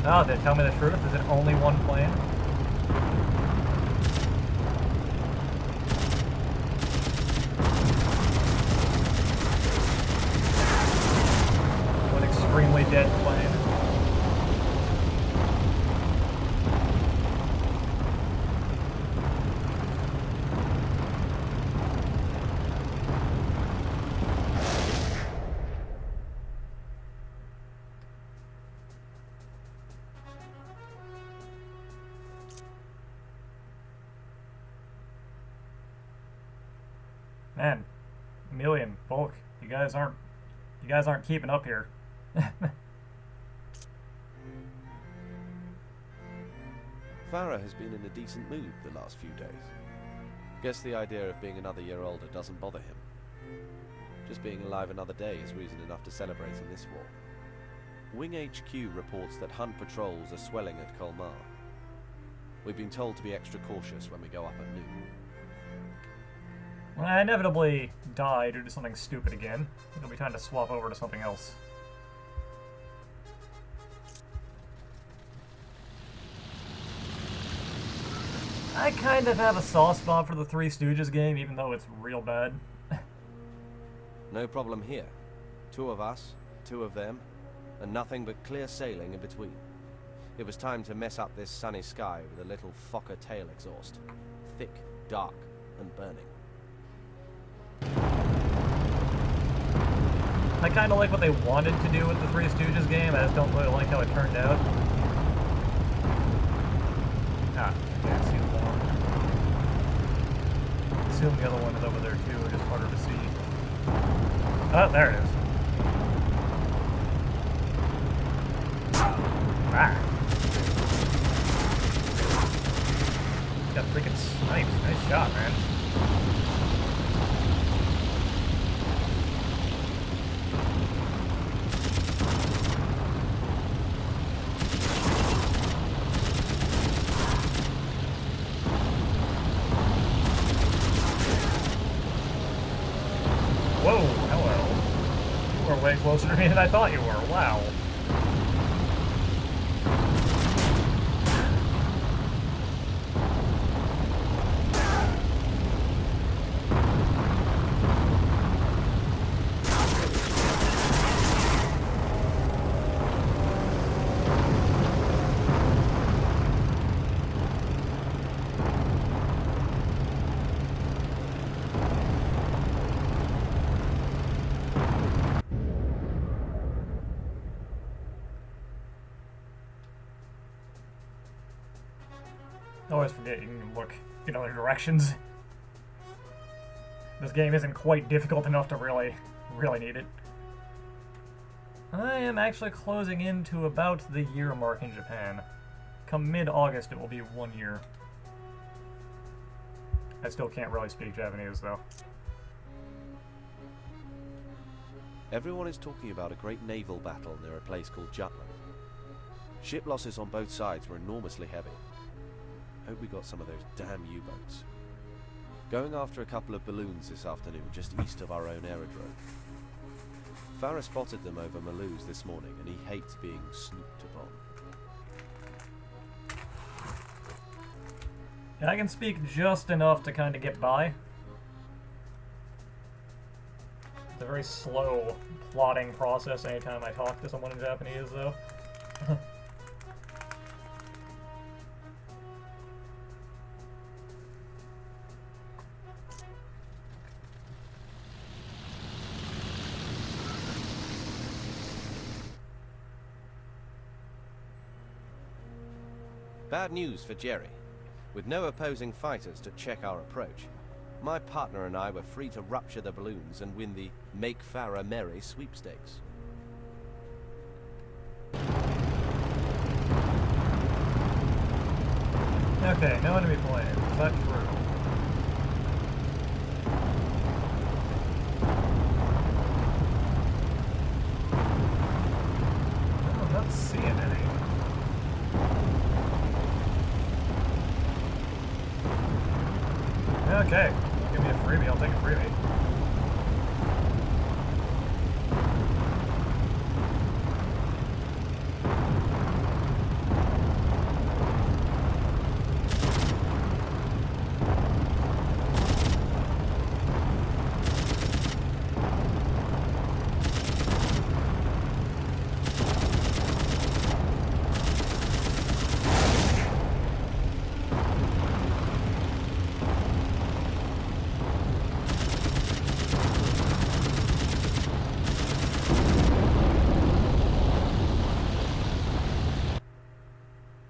Oh, did it tell me the truth? Is it only one plane? One extremely dead plane. Man, Million, Bulk, you guys aren't keeping up here. Farah has been in a decent mood the last few days. Guess the idea of being another year older doesn't bother him. Just being alive another day is reason enough to celebrate in this war. Wing HQ reports that Hunt patrols are swelling at Colmar. We've been told to be extra cautious when we go up at noon. When I inevitably die due to something stupid again, it'll be time to swap over to something else. I kind of have a soft spot for the Three Stooges game, even though it's real bad. No problem here. 2 of us, 2 of them, and nothing but clear sailing in between. It was time to mess up this sunny sky with a little Fokker tail exhaust. Thick, dark, and burning. I kind of like what they wanted to do with the Three Stooges game, I just don't really like how it turned out. Ah, yeah, I see the one. I assume the other one is over there too, just harder to see. Oh, there it is. Ah. Got freaking sniped. Nice shot, man. Whoa, hello. You were way closer to me than I thought you were. Wow. I always forget you can look in other directions. This game isn't quite difficult enough to really need it. I am actually closing into about the year mark in Japan. Come mid-August it will be 1 year. I still can't really speak Japanese though. Everyone is talking about a great naval battle near a place called Jutland. Ship losses on both sides were enormously heavy. Hope we got some of those damn U-boats. Going after a couple of balloons this afternoon just east of our own aerodrome. Farah spotted them over Malouse this morning and he hates being snooped upon. Yeah, I can speak just enough to kind of get by. It's a very slow plotting process anytime I talk to someone in Japanese though. Bad news for Jerry. With no opposing fighters to check our approach, my partner and I were free to rupture the balloons and win the Make Farah Merry sweepstakes. Okay, no enemy planes. Is that true? I'm not seeing any. Okay. Give me a freebie. I'll take a freebie.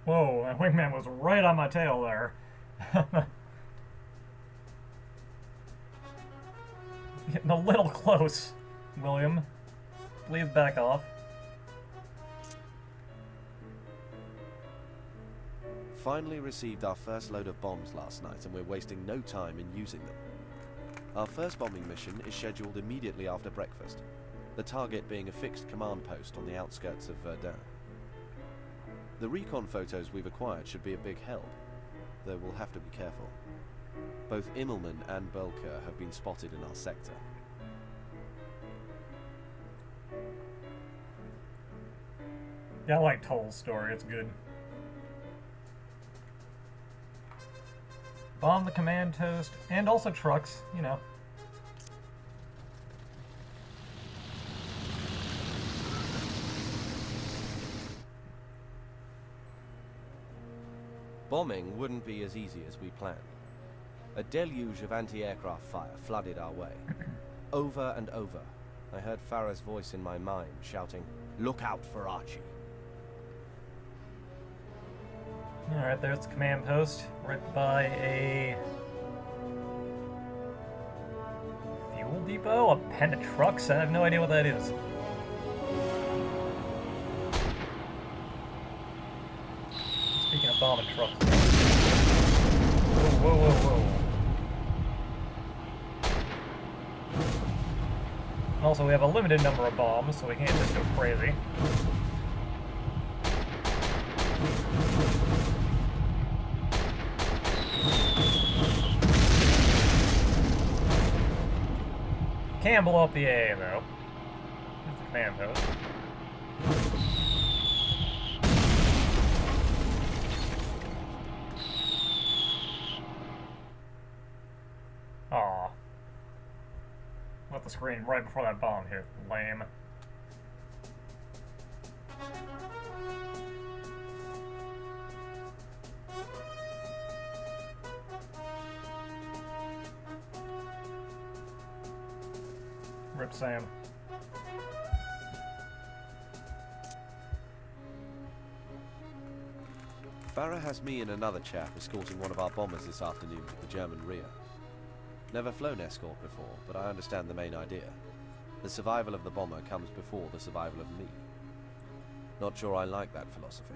Whoa, that wingman was right on my tail there. Getting a little close, William. Please back off. Finally received our first load of bombs last night, and we're wasting no time in using them. Our first bombing mission is scheduled immediately after breakfast, the target being a fixed command post on the outskirts of Verdun. The recon photos we've acquired should be a big help, though we'll have to be careful. Both Immelman and Belker have been spotted in our sector. Yeah, I like Toll's story, it's good. Bomb the command post, and also trucks, you know. Bombing wouldn't be as easy as we planned. A deluge of anti-aircraft fire flooded our way. Over and over, I heard Farah's voice in my mind shouting, "Look out for Archie." Alright, there's the command post, right by a fuel depot? A pen of trucks? I have no idea what that is. Speaking of bombing trucks. Whoa, whoa, whoa, whoa. Also, we have a limited number of bombs, so we can't just go crazy. Can blow up the AA, though. That's the command post. Aw. Left the screen right before that bomb hit. Lame. Rip Sam. Farah has me and another chap escorting one of our bombers this afternoon to the German rear. Never flown escort before, but I understand the main idea. The survival of the bomber comes before the survival of me. Not sure I like that philosophy.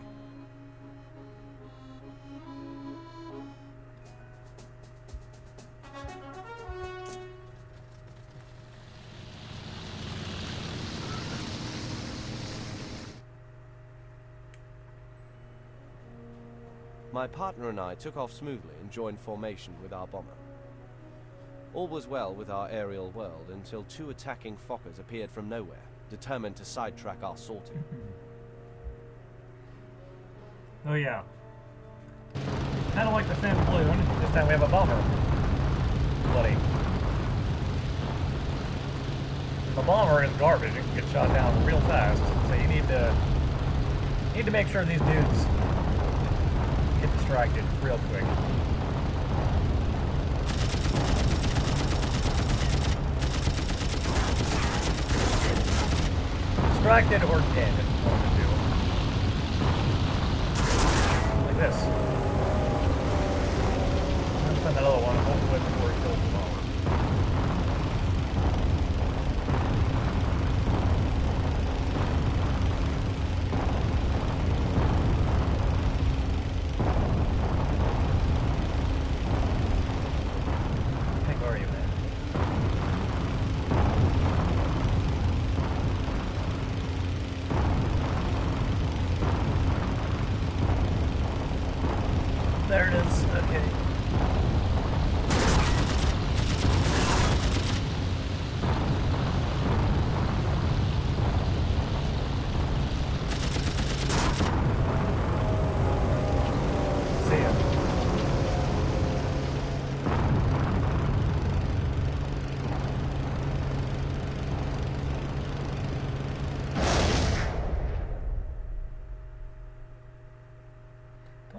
My partner and I took off smoothly and joined formation with our bomber. All was well with our aerial world until two attacking Fokkers appeared from nowhere, determined to sidetrack our sortie. Oh yeah. Kinda like the thin balloon, this time we have a bomber. Buddy. The bomber is garbage, it can get shot down real fast, so you need to make sure these dudes get distracted real quick. Distracted or dead, one of the two. Like this. Let's send another one, hopefully before he kills the bomber. There it is, okay.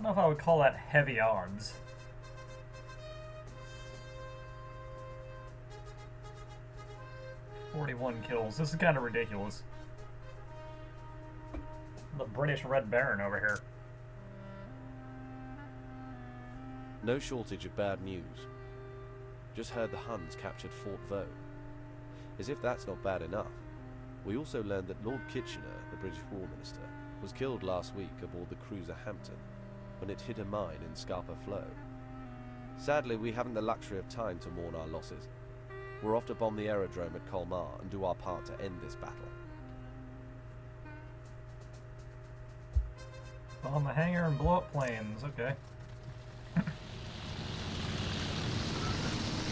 know if I would call that heavy odds. "41 kills. This is kind of ridiculous. The British Red Baron over here. No shortage of bad news. Just heard the Huns captured Fort Vaux. As if that's not bad enough, we also learned that Lord Kitchener, the British War Minister, was killed last week aboard the cruiser Hampton when it hit a mine in Scapa Flow. Sadly, we haven't the luxury of time to mourn our losses. We're off to bomb the aerodrome at Colmar and do our part to end this battle. Bomb the hangar and blow up planes. Okay.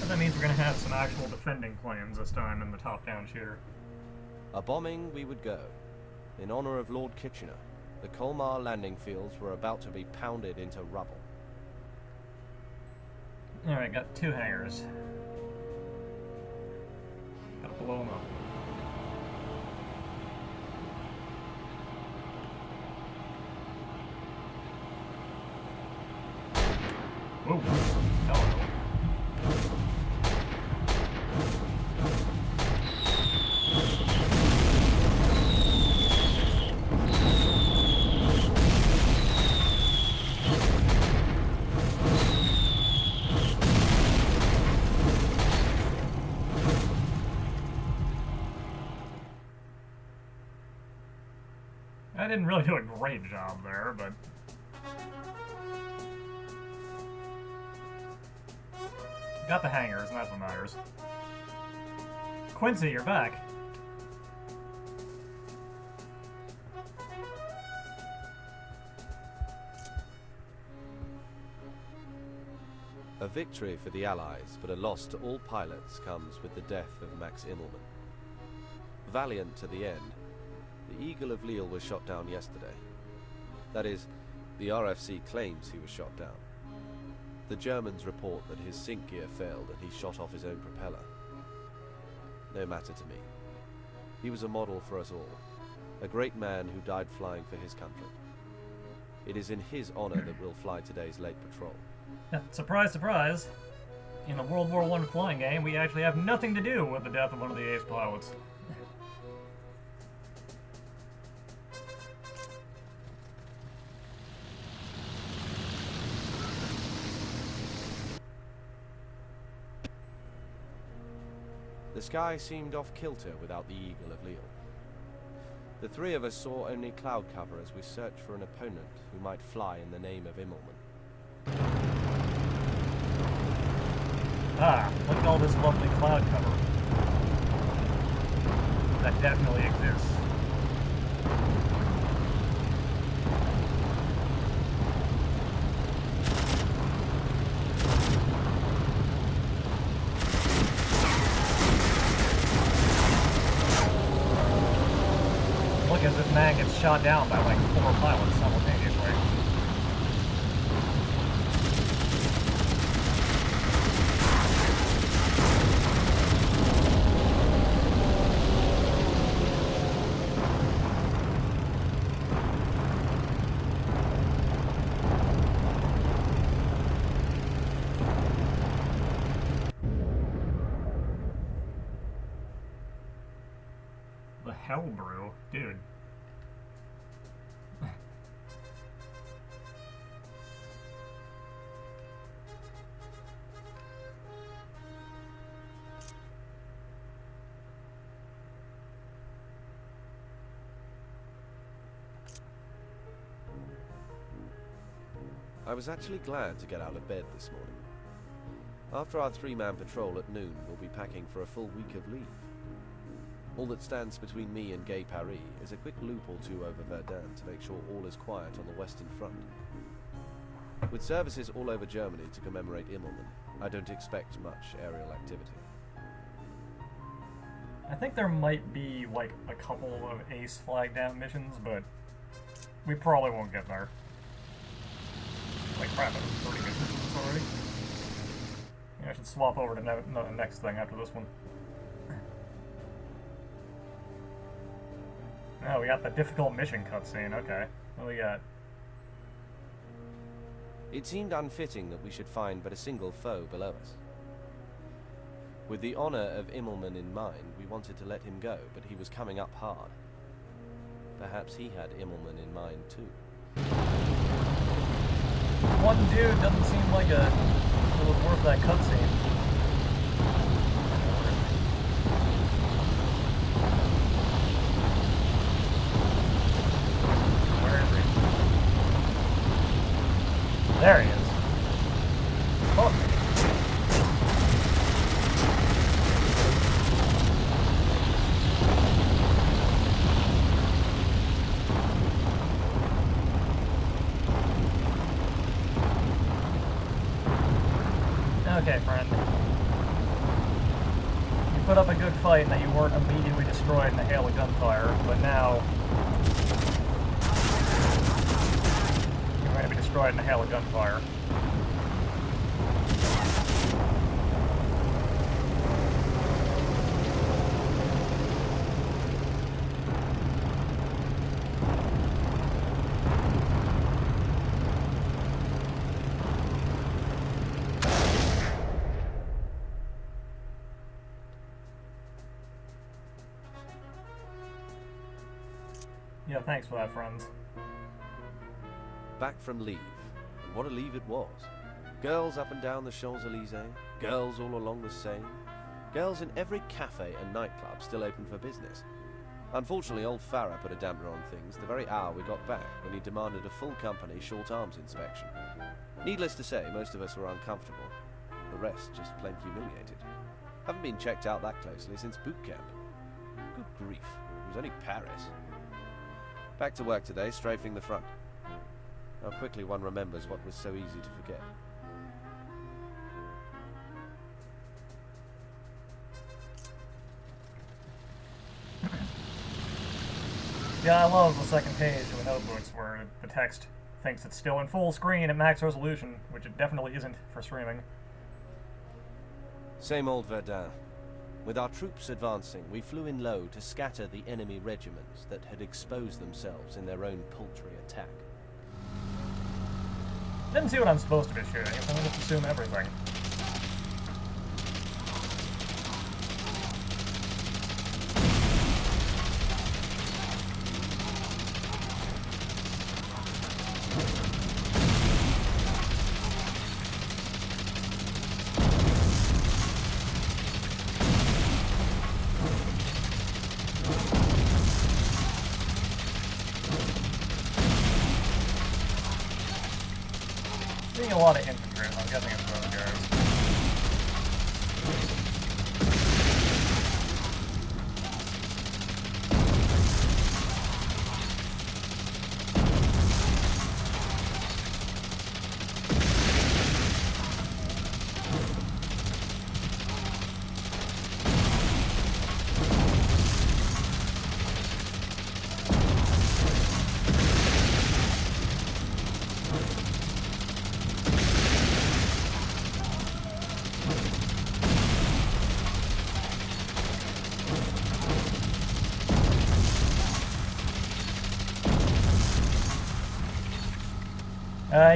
That means we're going to have some actual defending planes this time in the top-down shooter. A bombing we would go. In honor of Lord Kitchener, the Colmar landing fields were about to be pounded into rubble. Alright, got 2 hangars. Gotta blow them up. Whoa. Hello. I didn't really do a great job there, but... got the hangars, and that's what matters. Quincy, you're back. A victory for the Allies, but a loss to all pilots comes with the death of Max Immelmann. Valiant to the end, the Eagle of Lille was shot down yesterday. That is, the RFC claims he was shot down. The Germans report that his sink gear failed and he shot off his own propeller. No matter to me. He was a model for us all, a great man who died flying for his country. It is in his honor that we'll fly today's late patrol. Yeah, surprise, surprise. In a World War I flying game, we actually have nothing to do with the death of one of the ace pilots. The sky seemed off-kilter without the Eagle of Lille. The 3 of us saw only cloud cover as we searched for an opponent who might fly in the name of Immelmann. Ah, look at all this lovely cloud cover. That definitely exists. Look as this man gets shot down by like 4 pilots simultaneously. The hell, bro? Dude. I was actually glad to get out of bed this morning. After our 3-man patrol at noon, we'll be packing for a full week of leave. All that stands between me and Gay Paris is a quick loop or 2 over Verdun to make sure all is quiet on the Western Front. With services all over Germany to commemorate Immelmann, I don't expect much aerial activity. I think there might be like a couple of ace flag down missions, but we probably won't get there. Like crap, it was 30 missions already. Yeah, I should swap over to the next thing after this one. Oh, we got the difficult mission cutscene, okay. What do we got? It seemed unfitting that we should find but a single foe below us. With the honor of Immelman in mind, we wanted to let him go, but he was coming up hard. Perhaps he had Immelman in mind too. One dude doesn't seem like it was worth that cutscene. Where is he? There he is. Oh. Okay, friend. You put up a good fight and that you weren't immediately destroyed in a hail of gunfire, but now you're going to be destroyed in a hail of gunfire. Yeah, thanks for that, friends. Back from leave, and what a leave it was. Girls up and down the Champs-Élysées, girls all along the Seine, girls in every cafe and nightclub still open for business. Unfortunately, old Farah put a damper on things the very hour we got back, when he demanded a full company short arms inspection. Needless to say, most of us were uncomfortable. The rest just plain humiliated. Haven't been checked out that closely since boot camp. Good grief, it was only Paris. Back to work today, strafing the front. How quickly one remembers what was so easy to forget. Yeah, I love the second page of the notebooks where the text thinks it's still in full screen at max resolution, which it definitely isn't for streaming. Same old Verdun. With our troops advancing, we flew in low to scatter the enemy regiments that had exposed themselves in their own paltry attack. Didn't see what I'm supposed to be shooting, so I'm going to assume everything. Seeing a lot of infantry, so I'm guessing it's those guys.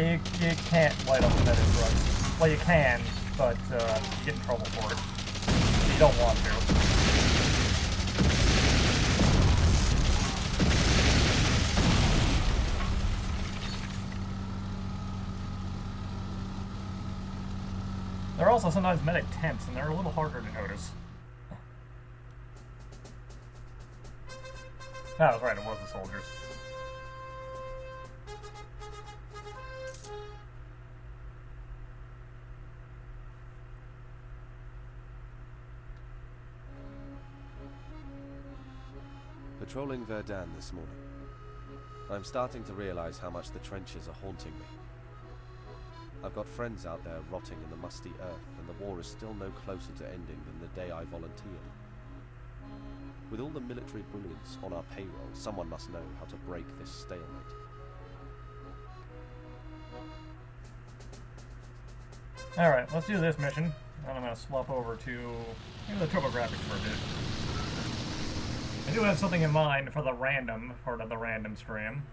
You can't light up the meta drugs. Well, you can, but you get in trouble for it. You don't want to. There are also sometimes medic tents, and they're a little harder to notice. I was right, it was the soldiers. Patrolling Verdun this morning. I'm starting to realize how much the trenches are haunting me. I've got friends out there rotting in the musty earth, and the war is still no closer to ending than the day I volunteered. With all the military brilliance on our payroll, someone must know how to break this stalemate. Alright, let's do this mission. And I'm going to swap over to the TurboGrafx for a bit. I do have something in mind for the random part of the random stream.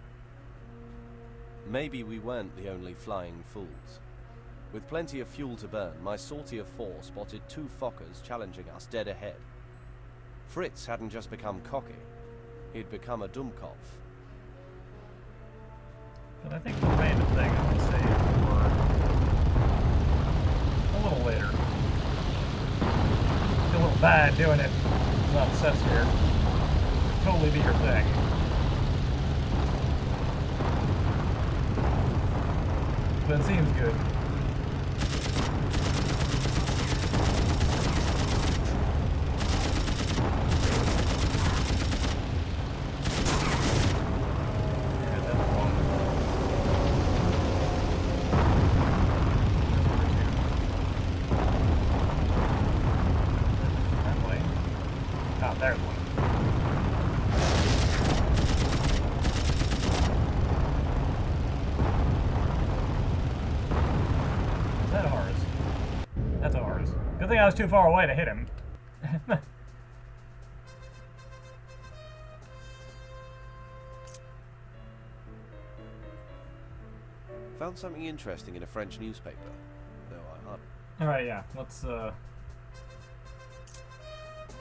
maybe we weren't the only flying fools. With plenty of fuel to burn, my Sortie of 4 spotted 2 Fokkers challenging us dead ahead. Fritz hadn't just become cocky, he'd become a Dummkopf. But I think the random thing I want to save for a little later. Feel a little bad doing it without Seth's here. Totally be your thing. But it seems good. I was too far away to hit him. Found something interesting in a French newspaper, though I hardly... Alright, yeah, let's